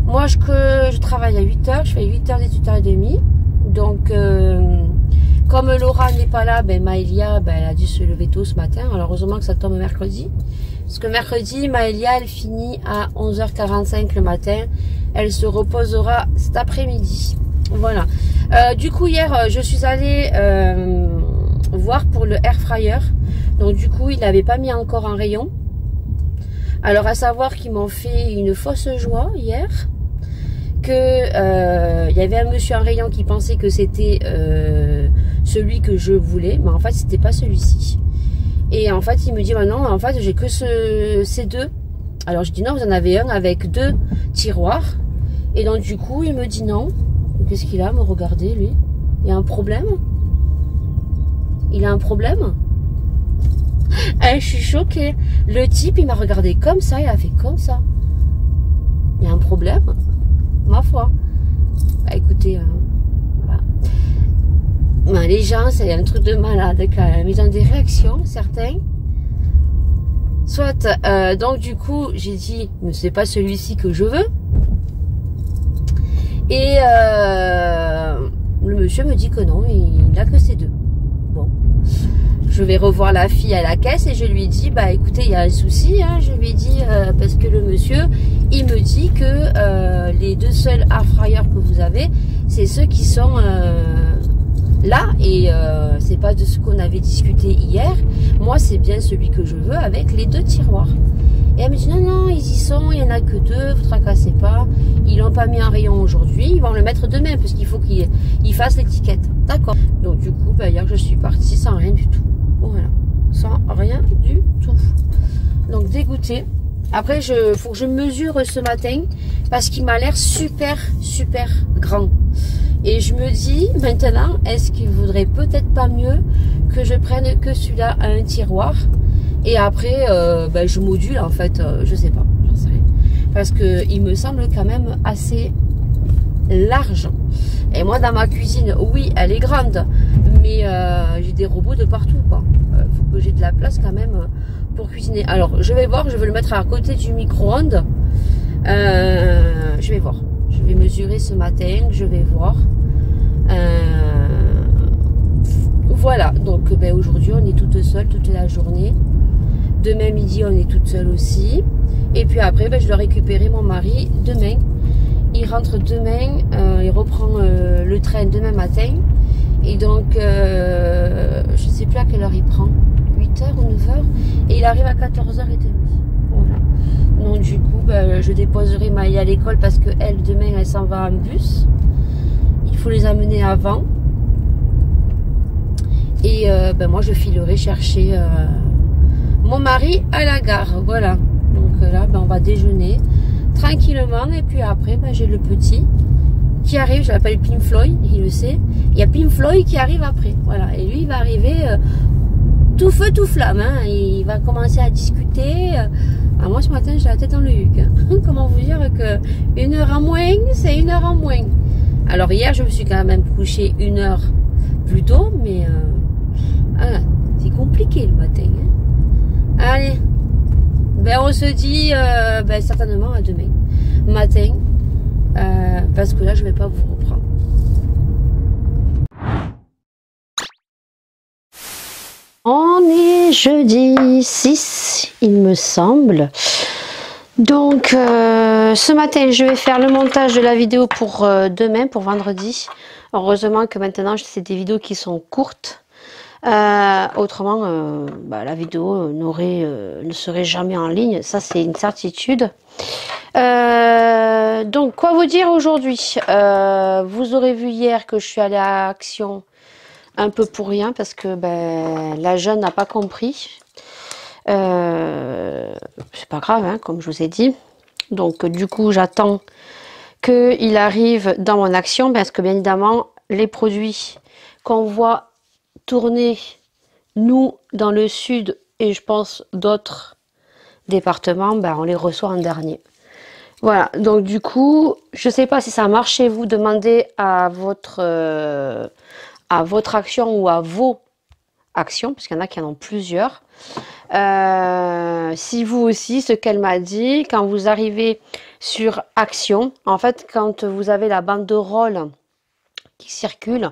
Moi, je travaille à 8 h, je fais 8 h, 18 h 30. Donc, comme Laura n'est pas là, ben, Maëlia, ben, elle a dû se lever tôt ce matin. Alors, heureusement que ça tombe mercredi. Parce que mercredi, Maëlia, elle finit à 11 h 45 le matin. Elle se reposera cet après-midi. Voilà. Du coup, hier, je suis allée voir pour le air fryer. Donc, du coup, il n'avait pas mis encore en rayon. Alors, à savoir qu'ils m'ont fait une fausse joie hier. Que il y avait un monsieur en rayon qui pensait que c'était celui que je voulais. Mais en fait, c'était pas celui-ci. Et en fait, il me dit, bah non, en fait, j'ai que ces deux. Alors, je dis, non, vous en avez un avec 2 tiroirs. Et donc, du coup, il me dit non. Qu'est-ce qu'il a, me regarder, lui? Il y a un problème? Il a un problème? Je suis choquée. Le type, il m'a regardé comme ça, il a fait comme ça. Il y a un problème? Ma foi. Bah, écoutez, voilà. Ben, les gens, c'est un truc de malade quand même. Ils ont des réactions, certains. Soit, donc du coup, j'ai dit, mais c'est pas celui-ci que je veux. Et le monsieur me dit que non, il n'a que ces 2. Bon, je vais revoir la fille à la caisse et je lui dis, bah écoutez, il y a un souci, hein. Je lui ai dit, parce que le monsieur, il me dit que les 2 seuls air fryers que vous avez, c'est ceux qui sont là, et c'est pas de ce qu'on avait discuté hier. Moi, c'est bien celui que je veux avec les 2 tiroirs. Et elle me dit non, ils y sont, il n'y en a que 2, vous tracassez pas. Ils l'ont pas mis en rayon aujourd'hui, ils vont le mettre demain parce qu'il faut qu'il fasse l'étiquette. D'accord. Donc du coup, bah, hier je suis partie sans rien du tout. Voilà, sans rien du tout. Donc dégoûtée. Après, faut que je mesure ce matin parce qu'il m'a l'air super grand. Et je me dis maintenant, est-ce qu'il vaudrait peut-être pas mieux que je prenne que celui-là à un tiroir? Et après, ben, je module en fait, je sais pas, j'en sais rien. Parce que il me semble quand même assez large. Et moi, dans ma cuisine, oui, elle est grande, mais j'ai des robots de partout, quoi. Faut que j'ai de la place quand même pour cuisiner. Alors, je vais voir, je vais le mettre à côté du micro-ondes. Je vais voir. Je vais mesurer ce matin, je vais voir. Voilà, donc ben, aujourd'hui, on est toute seule toute la journée. Demain midi, on est toute seule aussi. Et puis après, ben, je dois récupérer mon mari demain. Il rentre demain, il reprend le train demain matin. Et donc, je ne sais plus à quelle heure il prend. 8 h ou 9 h. Et il arrive à 14 h 30. Voilà. Donc du coup, ben, je déposerai Maï à l'école parce que elle, demain, elle s'en va en bus. Il faut les amener avant. Et ben, moi, je filerai chercher... mon mari à la gare, voilà. Donc là, ben, on va déjeuner tranquillement. Et puis après, ben, j'ai le petit qui arrive, je l'appelle Pink Floyd, il le sait. Il y a Pink Floyd qui arrive après, voilà. Et lui, il va arriver tout feu, tout flamme. Hein. Il va commencer à discuter. Ah, moi, ce matin, j'ai la tête dans le huc. Hein. Comment vous dire que 1 heure en moins, c'est 1 heure en moins. Alors hier, je me suis quand même couchée 1 heure plus tôt, mais ah, c'est compliqué le matin. Hein. Allez, ben on se dit ben, certainement à demain matin, parce que là, je vais pas vous reprendre. On est jeudi 6, il me semble. Donc, ce matin, je vais faire le montage de la vidéo pour demain, pour vendredi. Heureusement que maintenant, c'est des vidéos qui sont courtes. Autrement, bah, la vidéo ne serait jamais en ligne. Ça, c'est une certitude. Donc, quoi vous dire aujourd'hui? Vous aurez vu hier que je suis allée à Action un peu pour rien parce que ben, la jeune n'a pas compris. C'est pas grave, hein, comme je vous ai dit. Donc, du coup, j'attends qu'il arrive dans mon Action parce que, bien évidemment, les produits qu'on voit tourner, nous, dans le sud et je pense d'autres départements, ben, on les reçoit en dernier. Voilà, donc du coup, je sais pas si ça marche chez vous, demandez à votre Action ou à vos actions, parce qu'il y en a qui en ont plusieurs. Si vous aussi, ce qu'elle m'a dit, quand vous arrivez sur Action, en fait, quand vous avez la banderole qui circule,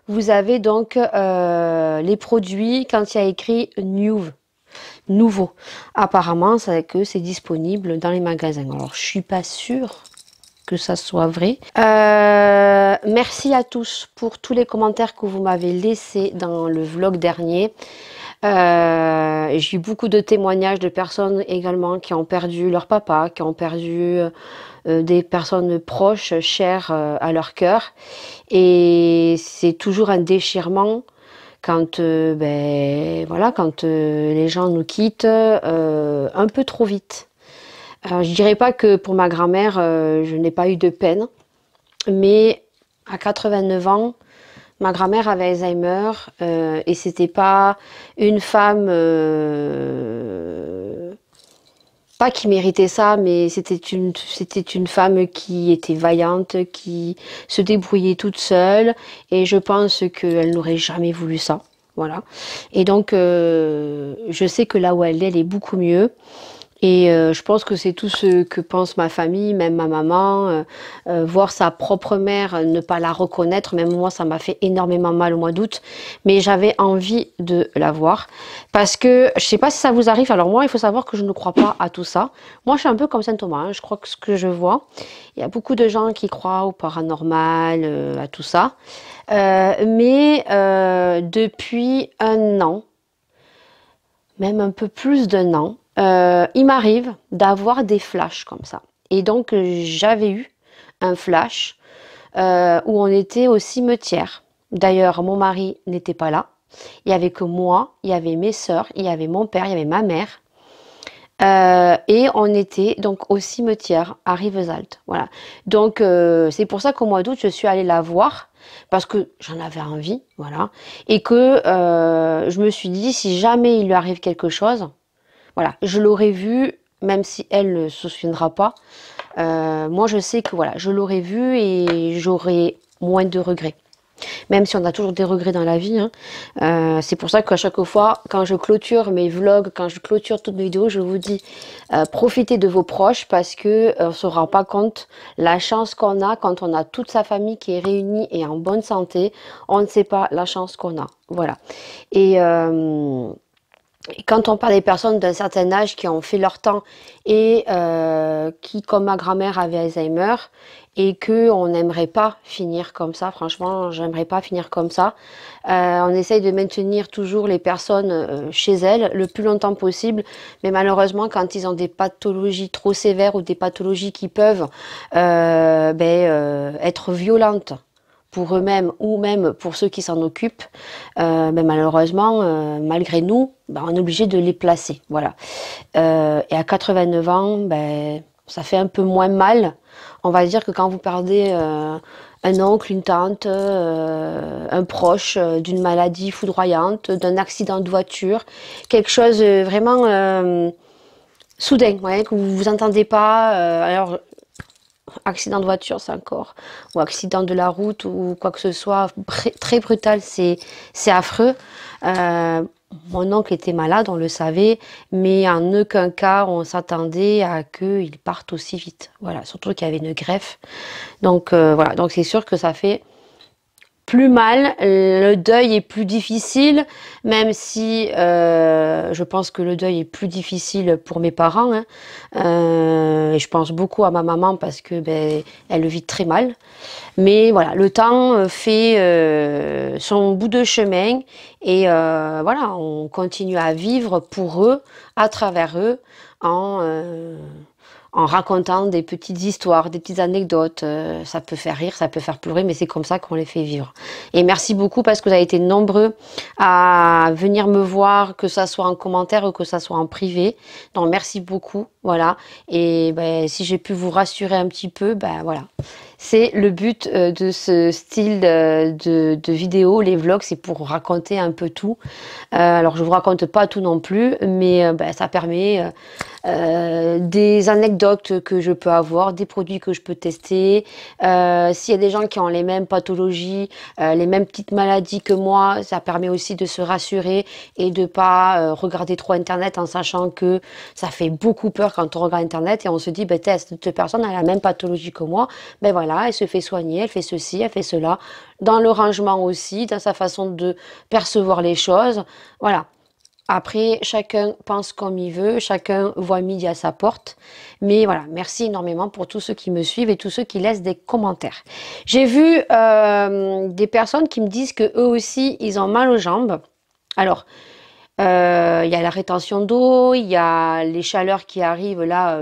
vous avez donc les produits quand il y a écrit nouveau. Apparemment, c'est que c'est disponible dans les magasins. Alors, je suis pas sûre que ça soit vrai. Merci à tous pour tous les commentaires que vous m'avez laissés dans le vlog dernier. J'ai eu beaucoup de témoignages de personnes également qui ont perdu leur papa, qui ont perdu des personnes proches, chères à leur cœur. Et c'est toujours un déchirement quand, ben, voilà, quand les gens nous quittent un peu trop vite. Alors, je dirais pas que pour ma grand-mère, je n'ai pas eu de peine, mais à 89 ans, ma grand-mère avait Alzheimer et c'était pas une femme, pas qui méritait ça, mais c'était une femme qui était vaillante, qui se débrouillait toute seule et je pense qu'elle n'aurait jamais voulu ça. Voilà. Et donc, je sais que là où elle est beaucoup mieux. Et je pense que c'est tout ce que pense ma famille, même ma maman, voir sa propre mère, ne pas la reconnaître, même moi ça m'a fait énormément mal au mois d'août, mais j'avais envie de la voir, parce que je sais pas si ça vous arrive, alors moi il faut savoir que je ne crois pas à tout ça, moi je suis un peu comme Saint Thomas, hein, je crois que ce que je vois, il y a beaucoup de gens qui croient au paranormal, à tout ça, mais depuis 1 an, même un peu plus d'1 an, il m'arrive d'avoir des flashs comme ça. Et donc, j'avais eu un flash où on était au cimetière. D'ailleurs, mon mari n'était pas là. Il n'y avait que moi, il y avait mes sœurs, il y avait mon père, il y avait ma mère. Et on était donc au cimetière à Rivesaltes. Voilà. Donc, c'est pour ça qu'au mois d'août, je suis allée la voir. Parce que j'en avais envie, voilà. Et que je me suis dit, si jamais il lui arrive quelque chose, voilà, je l'aurais vu, même si elle ne se souviendra pas. Moi, je sais que voilà, je l'aurais vu et j'aurais moins de regrets. Même si on a toujours des regrets dans la vie. Hein. C'est pour ça qu'à chaque fois, quand je clôture mes vlogs, quand je clôture toutes mes vidéos, je vous dis profitez de vos proches parce que on ne se rend pas compte la chance qu'on a quand on a toute sa famille qui est réunie et en bonne santé. On ne sait pas la chance qu'on a. Voilà. Et quand on parle des personnes d'un certain âge qui ont fait leur temps et qui, comme ma grand-mère, avait Alzheimer et qu'on n'aimerait pas finir comme ça, franchement, j'aimerais pas finir comme ça. On essaye de maintenir toujours les personnes chez elles le plus longtemps possible, mais malheureusement, quand ils ont des pathologies trop sévères ou des pathologies qui peuvent être violentes pour eux-mêmes ou même pour ceux qui s'en occupent, malheureusement, malgré nous, on est obligé de les placer. Voilà. Et à 89 ans, ça fait un peu moins mal. On va dire que quand vous perdez un oncle, une tante, un proche d'une maladie foudroyante, d'un accident de voiture, quelque chose vraiment soudain, ouais, que vous vous entendez pas. Alors, accident de voiture, c'est encore, ou accident de la route ou quoi que ce soit, très brutal, c'est affreux. Mon oncle était malade, on le savait, mais en aucun cas on s'attendait à qu'il parte aussi vite. Voilà, surtout qu'il y avait une greffe. Donc voilà, donc c'est sûr que ça fait plus mal, le deuil est plus difficile, même si je pense que le deuil est plus difficile pour mes parents. Hein. Et je pense beaucoup à ma maman parce que ben, elle le vit très mal. Mais voilà, le temps fait son bout de chemin et voilà, on continue à vivre pour eux, à travers eux, en racontant des petites histoires, des petites anecdotes. Ça peut faire rire, ça peut faire pleurer, mais c'est comme ça qu'on les fait vivre. Et merci beaucoup parce que vous avez été nombreux à venir me voir, que ça soit en commentaire ou que ça soit en privé. Donc merci beaucoup, voilà. Et ben, si j'ai pu vous rassurer un petit peu, ben voilà. C'est le but de ce style de vidéo, les vlogs, c'est pour raconter un peu tout. Alors je vous raconte pas tout non plus, mais ben, ça permet des anecdotes que je peux avoir, des produits que je peux tester. S'il y a des gens qui ont les mêmes pathologies, les mêmes petites maladies que moi, ça permet aussi de se rassurer et de pas regarder trop Internet en sachant que ça fait beaucoup peur quand on regarde Internet et on se dit, ben, cette personne a la même pathologie que moi, ben voilà, elle se fait soigner, elle fait ceci, elle fait cela, dans le rangement aussi, dans sa façon de percevoir les choses, voilà. Après, chacun pense comme il veut, chacun voit midi à sa porte. Mais voilà, merci énormément pour tous ceux qui me suivent et tous ceux qui laissent des commentaires. J'ai vu des personnes qui me disent que eux aussi, ils ont mal aux jambes. Alors, il y a la rétention d'eau, il y a les chaleurs qui arrivent là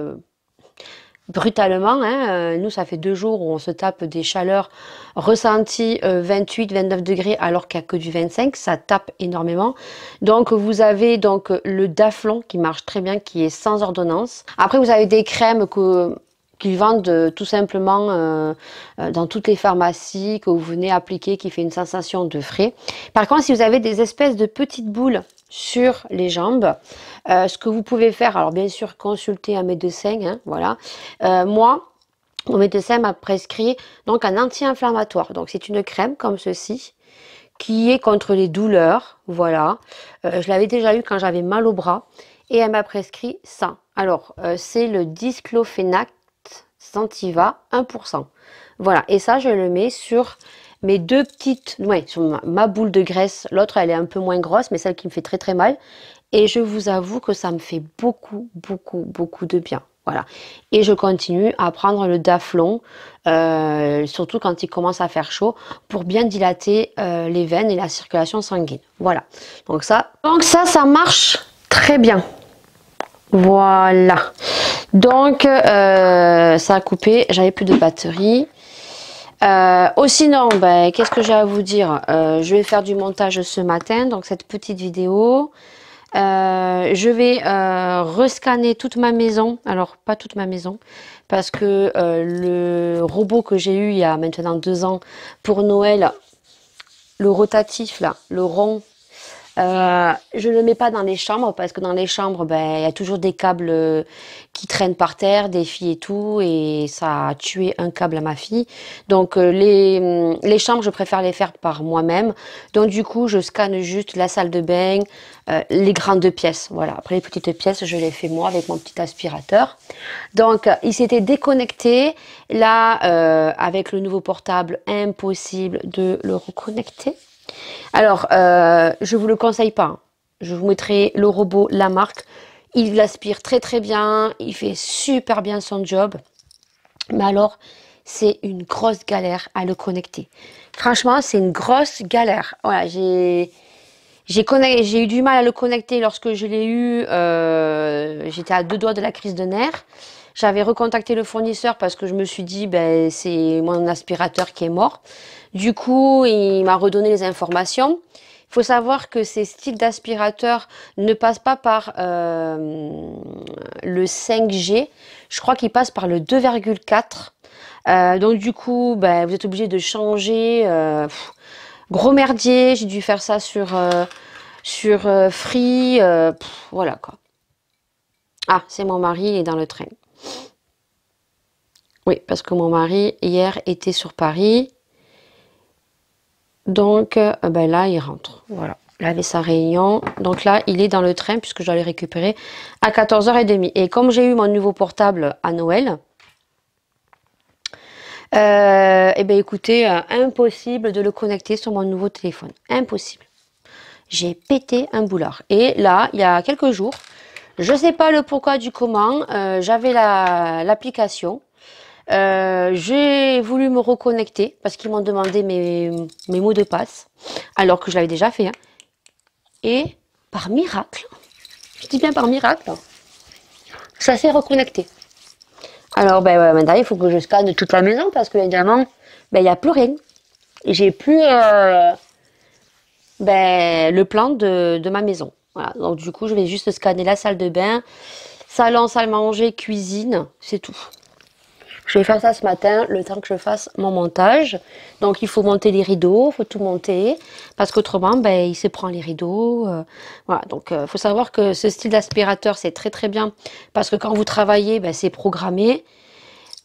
brutalement. Hein. Nous, ça fait 2 jours où on se tape des chaleurs ressenties 28-29 degrés alors qu'il n'y a que du 25. Ça tape énormément. Donc, vous avez donc le Daflon qui marche très bien, qui est sans ordonnance. Après, vous avez des crèmes qu'ils vendent tout simplement dans toutes les pharmacies, que vous venez appliquer, qui fait une sensation de frais. Par contre, si vous avez des espèces de petites boules sur les jambes, ce que vous pouvez faire, alors bien sûr, consulter un médecin, hein, voilà. Moi, mon médecin m'a prescrit donc un anti-inflammatoire. Donc c'est une crème comme ceci, qui est contre les douleurs, voilà. Je l'avais déjà eu quand j'avais mal au bras, et elle m'a prescrit ça. Alors, c'est le Diclofenac Sentiva 1%. Voilà, et ça, je le mets sur mes 2 petites, ouais, sur ma boule de graisse. L'autre, elle est un peu moins grosse, mais celle qui me fait très très mal. Et je vous avoue que ça me fait beaucoup, beaucoup, beaucoup de bien. Voilà. Et je continue à prendre le Daflon, surtout quand il commence à faire chaud, pour bien dilater les veines et la circulation sanguine. Voilà. Donc ça marche très bien. Voilà. Donc, ça a coupé. J'avais plus de batterie. Sinon, ben, qu'est-ce que j'ai à vous dire? Je vais faire du montage ce matin, donc cette petite vidéo. Je vais rescanner toute ma maison. Alors, pas toute ma maison, parce que le robot que j'ai eu il y a maintenant 2 ans pour Noël, le rotatif, là, le rond, je ne le mets pas dans les chambres parce que dans les chambres, ben, il y a toujours des câbles qui traînent par terre, des fils et tout, et ça a tué un câble à ma fille. Donc les chambres, je préfère les faire par moi-même. Donc du coup, je scanne juste la salle de bain, les grandes pièces. Voilà. Après les petites pièces, je les fais moi avec mon petit aspirateur. Donc il s'était déconnecté. Là, avec le nouveau portable, impossible de le reconnecter. Alors, je vous le conseille pas. Hein. Je vous mettrai le robot, la marque. Il l'aspire très très bien. Il fait super bien son job. Mais alors, c'est une grosse galère à le connecter. Franchement, c'est une grosse galère. Voilà, j'ai eu du mal à le connecter lorsque je l'ai eu. J'étais à 2 doigts de la crise de nerfs. J'avais recontacté le fournisseur parce que je me suis dit, ben, c'est mon aspirateur qui est mort. Du coup, il m'a redonné les informations. Il faut savoir que ces styles d'aspirateur ne passent pas par le 5G. Je crois qu'ils passent par le 2,4. Donc du coup, ben, vous êtes obligé de changer. Gros merdier, j'ai dû faire ça sur Free. Voilà quoi. Ah, c'est mon mari, il est dans le train. Oui, parce que mon mari, hier, était sur Paris. Donc, ben là, il rentre. Voilà. Il avait sa réunion. Donc là, il est dans le train puisque je dois le récupérer à 14h30. Et comme j'ai eu mon nouveau portable à Noël, eh bien écoutez, impossible de le connecter sur mon nouveau téléphone. Impossible. J'ai pété un boulard. Et là, il y a quelques jours, je ne sais pas le pourquoi du comment, j'avais l'application. J'ai voulu me reconnecter parce qu'ils m'ont demandé mes mots de passe, alors que je l'avais déjà fait. Hein. Et par miracle, je dis bien par miracle, ça s'est reconnecté. Alors ben, maintenant, il faut que je scanne toute la maison parce que évidemment, ben, il n'y a plus rien. J'ai plus ben, le plan de ma maison. Voilà. Donc du coup, je vais juste scanner la salle de bain, salon, salle manger, cuisine, c'est tout. Je vais faire ça ce matin, le temps que je fasse mon montage. Donc il faut monter les rideaux, il faut tout monter, parce qu'autrement, ben, il se prend les rideaux. Voilà, donc il faut savoir que ce style d'aspirateur, c'est très très bien, parce que quand vous travaillez, ben, c'est programmé.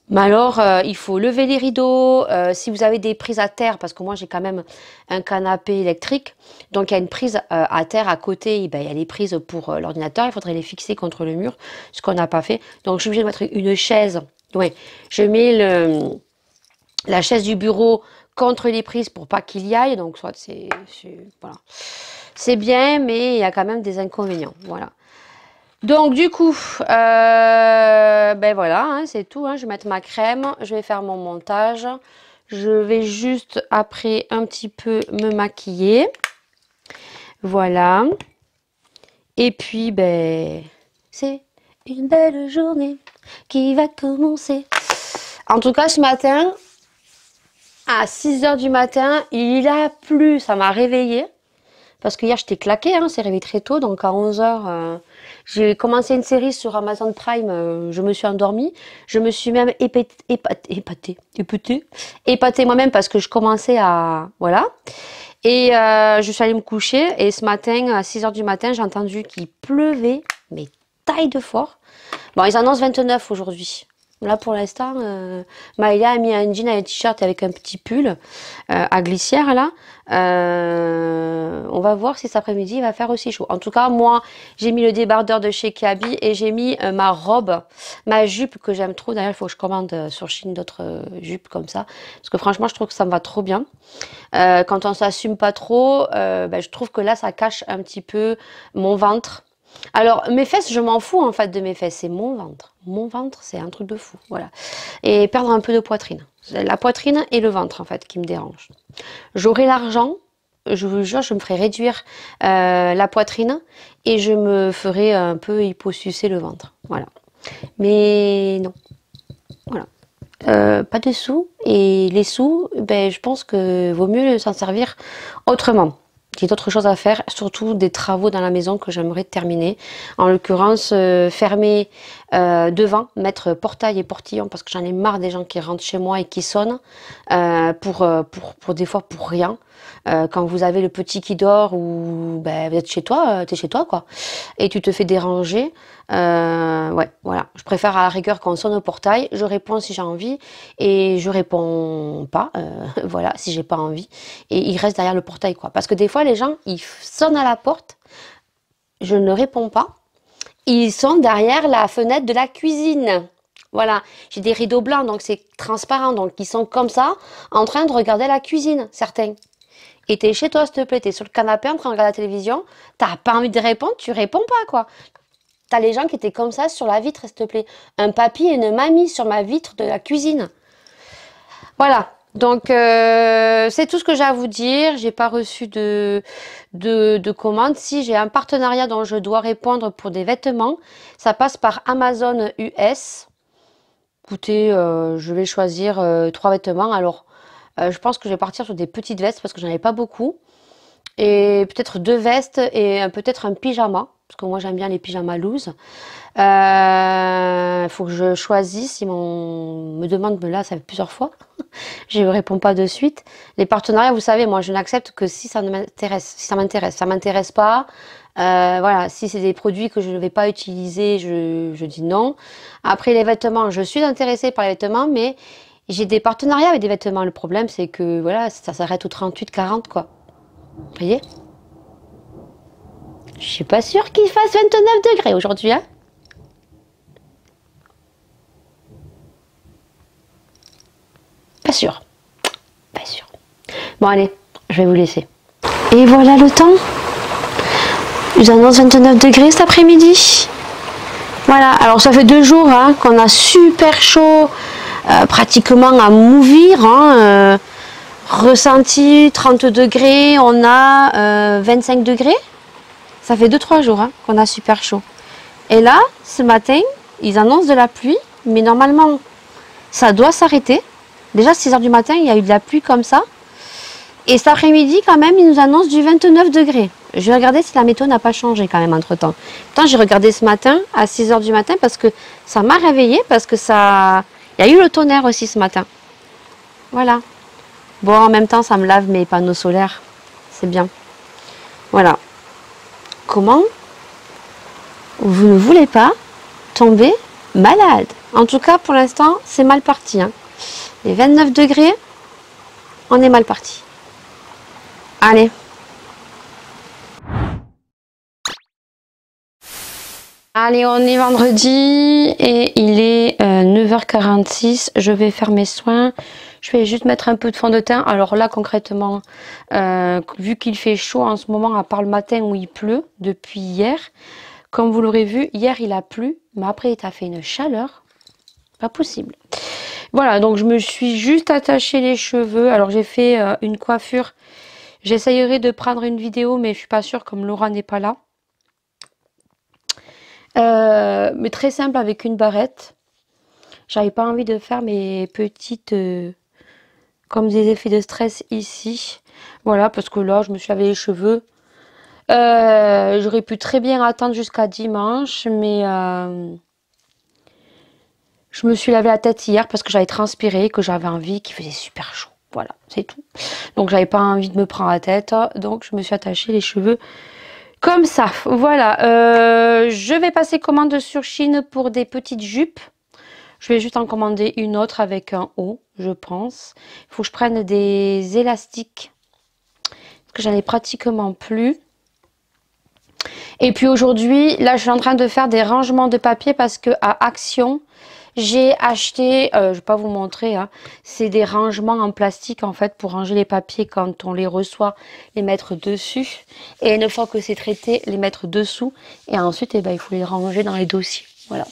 Mais alors, il faut lever les rideaux, si vous avez des prises à terre, parce que moi j'ai quand même un canapé électrique, donc il y a une prise à terre à côté, ben, il y a les prises pour l'ordinateur, il faudrait les fixer contre le mur, ce qu'on n'a pas fait. Donc je suis obligée de mettre une chaise. Ouais, je mets la chaise du bureau contre les prises pour pas qu'il y aille. Donc, soit voilà. C'est bien, mais il y a quand même des inconvénients. Voilà. Donc, du coup, ben voilà, hein, c'est tout. Hein. Je vais mettre ma crème. Je vais faire mon montage. Je vais juste, après, un petit peu me maquiller. Voilà. Et puis, ben, c'est une belle journée qui va commencer. En tout cas, ce matin, à 6h du matin, il a plu. Ça m'a réveillée. Parce que hier, j'étais claquée. Hein, c'est réveillé très tôt. Donc, à 11h, j'ai commencé une série sur Amazon Prime. Je me suis endormie. Je me suis même épatée moi-même parce que je commençais à... Voilà. Et je suis allée me coucher. Et ce matin, à 6h du matin, j'ai entendu qu'il pleuvait. Mais taille de fort. Bon, ils annoncent 29 aujourd'hui. Là, pour l'instant, Maïla a mis un jean et un t-shirt avec un petit pull à glissière, là. On va voir si cet après-midi, il va faire aussi chaud. En tout cas, moi, j'ai mis le débardeur de chez Kiabi et j'ai mis ma robe, ma jupe que j'aime trop. D'ailleurs, il faut que je commande sur Chine d'autres jupes comme ça. Parce que franchement, je trouve que ça me va trop bien. Quand on s'assume pas trop, ben, je trouve que là, ça cache un petit peu mon ventre. Alors, mes fesses, je m'en fous en fait de mes fesses, c'est mon ventre. Mon ventre, c'est un truc de fou, voilà. Et perdre un peu de poitrine. La poitrine et le ventre en fait qui me dérangent. J'aurai l'argent, je vous jure, je me ferai réduire la poitrine et je me ferai un peu hyposucer le ventre, voilà. Mais non, voilà. Pas de sous et les sous, ben, je pense que vaut mieux s'en servir autrement. J'ai d'autres choses à faire, surtout des travaux dans la maison que j'aimerais terminer. En l'occurrence, fermer devant, mettre portail et portillon parce que j'en ai marre des gens qui rentrent chez moi et qui sonnent pour des fois pour rien. Quand vous avez le petit qui dort ou ben, vous êtes chez toi, t'es chez toi quoi, et tu te fais déranger. Ouais, voilà. Je préfère à la rigueur qu'on sonne au portail, je réponds si j'ai envie et je réponds pas, voilà, si j'ai pas envie. Et il reste derrière le portail quoi. Parce que des fois les gens ils sonnent à la porte, je ne réponds pas, ils sont derrière la fenêtre de la cuisine. Voilà, j'ai des rideaux blancs donc c'est transparent, donc ils sont comme ça en train de regarder la cuisine, certains. Et t'es chez toi, s'il te plaît, t'es sur le canapé en train de regarder la télévision, t'as pas envie de répondre, tu réponds pas, quoi. T'as les gens qui étaient comme ça sur la vitre, s'il te plaît. Un papy et une mamie sur ma vitre de la cuisine. Voilà. Donc, c'est tout ce que j'ai à vous dire. J'ai pas reçu de commande. Si j'ai un partenariat dont je dois répondre pour des vêtements, ça passe par Amazon US. Écoutez, je vais choisir 3 vêtements. Alors, je pense que je vais partir sur des petites vestes parce que j'en ai pas beaucoup. et peut-être 2 vestes et peut-être un pyjama, parce que moi j'aime bien les pyjamas loose. Faut que je choisisse, ils me demandent, mais là ça fait plusieurs fois, je ne réponds pas de suite. Les partenariats, vous savez, moi je n'accepte que si ça m'intéresse, ça m'intéresse pas. Voilà, si c'est des produits que je ne vais pas utiliser, je dis non. Après les vêtements, je suis intéressée par les vêtements, mais j'ai des partenariats avec des vêtements. Le problème, c'est que voilà, ça s'arrête au 38-40, quoi. Vous voyez? Je suis pas sûre qu'il fasse 29 degrés aujourd'hui, hein? Pas sûr. Pas sûr. Bon, allez, je vais vous laisser. Et voilà le temps. Ils annoncent 29 degrés cet après-midi. Voilà, alors ça fait 2 jours hein, qu'on a super chaud, pratiquement à mourir. Hein, ressenti 30 degrés, on a 25 degrés. Ça fait 2-3 jours hein, qu'on a super chaud. Et là, ce matin, ils annoncent de la pluie, mais normalement, ça doit s'arrêter. Déjà, 6 h du matin, il y a eu de la pluie comme ça. Et cet après-midi, quand même, ils nous annoncent du 29 degrés. Je vais regarder si la météo n'a pas changé quand même entre-temps. Pourtant, j'ai regardé ce matin, à 6 h du matin, parce que ça m'a réveillée, parce que ça... Il y a eu le tonnerre aussi ce matin. Voilà. Bon, en même temps, ça me lave mes panneaux solaires. C'est bien. Voilà. Comment vous ne voulez pas tomber malade? En tout cas, pour l'instant, c'est mal parti. Hein. Les 29 degrés, on est mal parti. Allez. Allez, on est vendredi et il est 9 h 46. Je vais faire mes soins. Je vais juste mettre un peu de fond de teint. Alors là, concrètement, vu qu'il fait chaud en ce moment, à part le matin où il pleut depuis hier, comme vous l'aurez vu, hier il a plu, mais après il a fait une chaleur. Pas possible. Voilà, donc je me suis juste attaché les cheveux. Alors j'ai fait une coiffure. J'essayerai de prendre une vidéo, mais je suis pas sûre comme Laura n'est pas là. Mais très simple avec une barrette. J'avais pas envie de faire mes petites comme des effets de stress ici. Voilà, parce que là je me suis lavé les cheveux. J'aurais pu très bien attendre jusqu'à dimanche, mais je me suis lavé la tête hier parce que j'avais transpiré, que j'avais envie, qu'il faisait super chaud. Voilà, c'est tout. Donc j'avais pas envie de me prendre la tête, donc je me suis attaché les cheveux comme ça. Voilà, je vais passer commande sur Chine pour des petites jupes. Je vais juste en commander une autre avec un haut, je pense. Il faut que je prenne des élastiques, parce que j'en ai pratiquement plus. Et puis aujourd'hui, là je suis en train de faire des rangements de papier parce que à Action, j'ai acheté, je vais pas vous montrer, hein, c'est des rangements en plastique en fait pour ranger les papiers quand on les reçoit, les mettre dessus. Et une fois que c'est traité, les mettre dessous. Et ensuite, eh ben, il faut les ranger dans les dossiers. Voilà.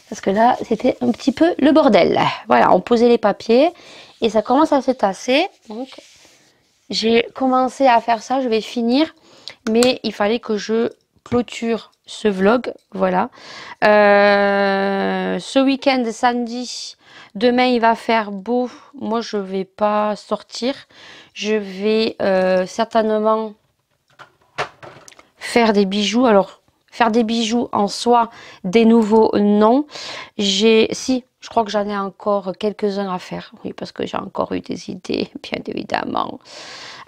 Parce que là, c'était un petit peu le bordel. Voilà, on posait les papiers et ça commence à se tasser. Donc, j'ai commencé à faire ça, je vais finir. Mais il fallait que je clôture ce vlog, voilà. Ce week-end, samedi, demain il va faire beau. Moi je vais pas sortir. Je vais certainement faire des bijoux. Alors faire des bijoux en soi, des nouveaux, non. Si, je crois que j'en ai encore quelques-uns à faire. Oui, parce que j'ai encore eu des idées, bien évidemment.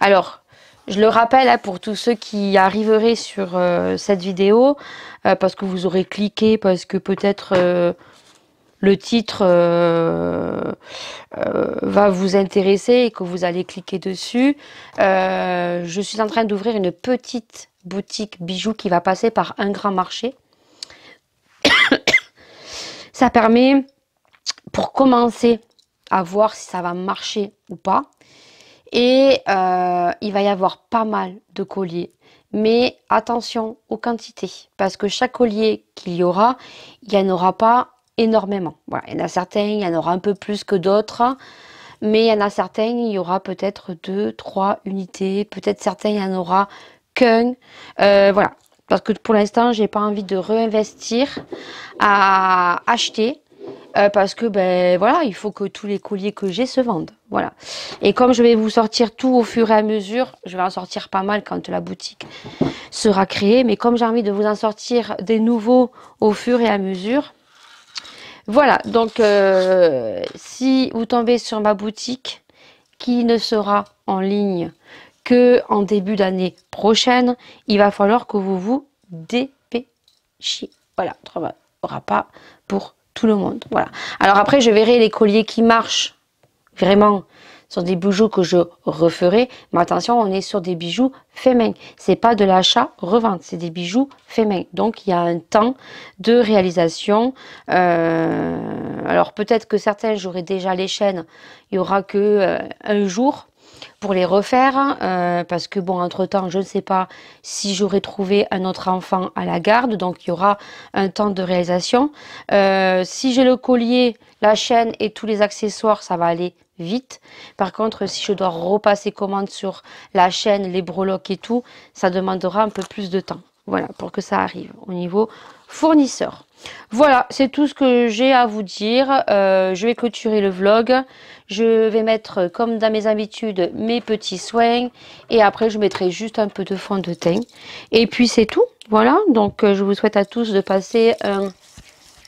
Alors, je le rappelle hein, pour tous ceux qui arriveraient sur cette vidéo, parce que vous aurez cliqué, parce que peut-être le titre va vous intéresser et que vous allez cliquer dessus. Je suis en train d'ouvrir une petite boutique bijoux qui va passer par un grand marché. Ça permet, pour commencer, à voir si ça va marcher ou pas. Et il va y avoir pas mal de colliers. Mais attention aux quantités. Parce que chaque collier qu'il y aura, il n'y en aura pas énormément. Voilà, il y en a certains, il y en aura un peu plus que d'autres. Mais il y en a certains, il y aura peut-être 2, 3 unités. Peut-être certains, il n'y en aura qu'un. Voilà. Parce que pour l'instant, j'ai pas envie de réinvestir à acheter parce que ben voilà, il faut que tous les colliers que j'ai se vendent. Voilà. Et comme je vais vous sortir tout au fur et à mesure, je vais en sortir pas mal quand la boutique sera créée. Mais comme j'ai envie de vous en sortir des nouveaux au fur et à mesure, voilà. Donc si vous tombez sur ma boutique qui ne sera en ligne que en début d'année prochaine, il va falloir que vous vous dépêchiez. Voilà, il n'y aura pas pour tout le monde. Voilà. Alors après, je verrai les colliers qui marchent vraiment sur des bijoux que je referai. Mais attention, on est sur des bijoux faits main. C'est pas de l'achat-revente, c'est des bijoux faits main. Donc il y a un temps de réalisation. Alors peut-être que certains, j'aurai déjà les chaînes. Il y aura que un jour pour les refaire, parce que bon, entre temps je ne sais pas si j'aurai trouvé un autre enfant à la garde, donc il y aura un temps de réalisation. Si j'ai le collier, la chaîne et tous les accessoires, ça va aller vite. Par contre, si je dois repasser commande sur la chaîne, les breloques et tout, ça demandera un peu plus de temps. Voilà, pour que ça arrive au niveau fournisseur. Voilà, c'est tout ce que j'ai à vous dire. Je vais clôturer le vlog. Je vais mettre, comme dans mes habitudes, mes petits soins. Et après, je mettrai juste un peu de fond de teint. Et puis, c'est tout. Voilà, donc je vous souhaite à tous de passer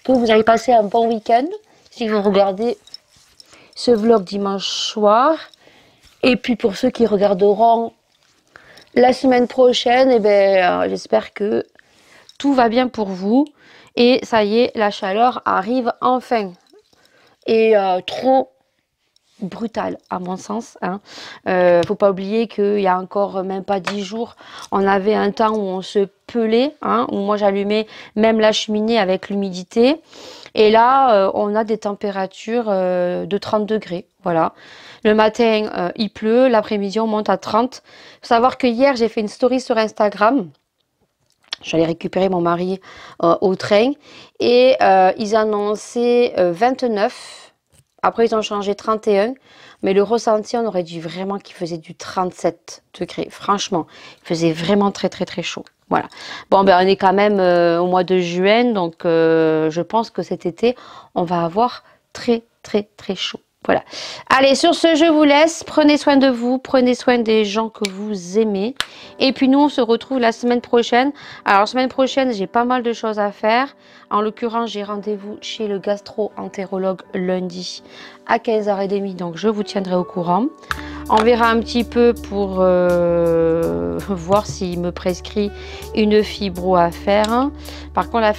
que vous allez passer un bon week-end. Si vous regardez ce vlog dimanche soir. Et puis, pour ceux qui regarderont la semaine prochaine, eh ben, j'espère que tout va bien pour vous. Et ça y est, la chaleur arrive enfin. Et trop brutale, à mon sens. Hein. Faut pas oublier qu'il y a encore même pas 10 jours, on avait un temps où on se pelait, hein, où moi j'allumais même la cheminée avec l'humidité. Et là, on a des températures de 30 degrés. Voilà. Le matin, il pleut. L'après-midi, on monte à 30. Il faut savoir que hier, j'ai fait une story sur Instagram. J'allais récupérer mon mari au train. Et ils annonçaient 29. Après, ils ont changé 31. Mais le ressenti, on aurait dit vraiment qu'il faisait du 37 degrés. Franchement, il faisait vraiment très, très, très chaud. Voilà. Bon, ben, on est quand même au mois de juin. Donc, je pense que cet été, on va avoir très, très, très chaud. Voilà. Allez, sur ce, je vous laisse. Prenez soin de vous. Prenez soin des gens que vous aimez. Et puis, nous, on se retrouve la semaine prochaine. Alors, la semaine prochaine, j'ai pas mal de choses à faire. En l'occurrence, j'ai rendez-vous chez le gastro-entérologue lundi à 15h30. Donc, je vous tiendrai au courant. On verra un petit peu pour voir s'il me prescrit une fibro à faire. Par contre,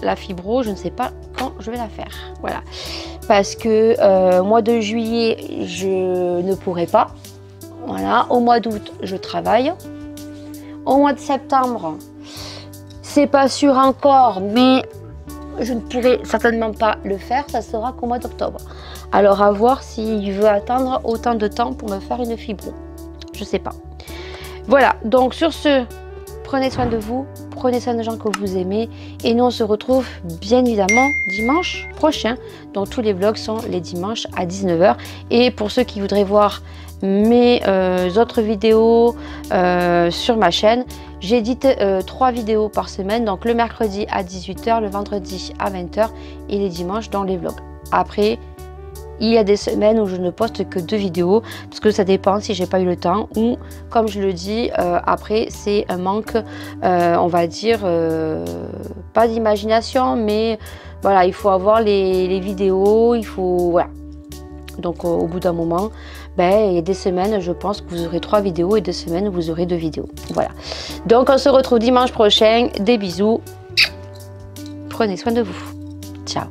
la fibro, je ne sais pas quand je vais la faire. Voilà. Parce que au mois de juillet, je ne pourrai pas. Voilà. Au mois d'août, je travaille. Au mois de septembre, c'est pas sûr encore, mais je ne pourrai certainement pas le faire. Ça sera qu'au mois d'octobre. Alors à voir s'il veut attendre autant de temps pour me faire une fibro. Je sais pas. Voilà. Donc sur ce, prenez soin de vous. Prenez soin des gens que vous aimez. Et nous, on se retrouve bien évidemment dimanche prochain. Donc tous les vlogs sont les dimanches à 19h. Et pour ceux qui voudraient voir mes autres vidéos sur ma chaîne, j'édite 3 vidéos par semaine. Donc le mercredi à 18h, le vendredi à 20h et les dimanches dans les vlogs. Après, il y a des semaines où je ne poste que 2 vidéos parce que ça dépend si j'ai pas eu le temps ou, comme je le dis, après c'est un manque, on va dire, pas d'imagination, mais voilà, il faut avoir les vidéos, il faut, voilà. Donc au bout d'un moment, ben, il y a des semaines, je pense que vous aurez 3 vidéos et 2 semaines où vous aurez 2 vidéos. Voilà. Donc on se retrouve dimanche prochain. Des bisous. Prenez soin de vous. Ciao.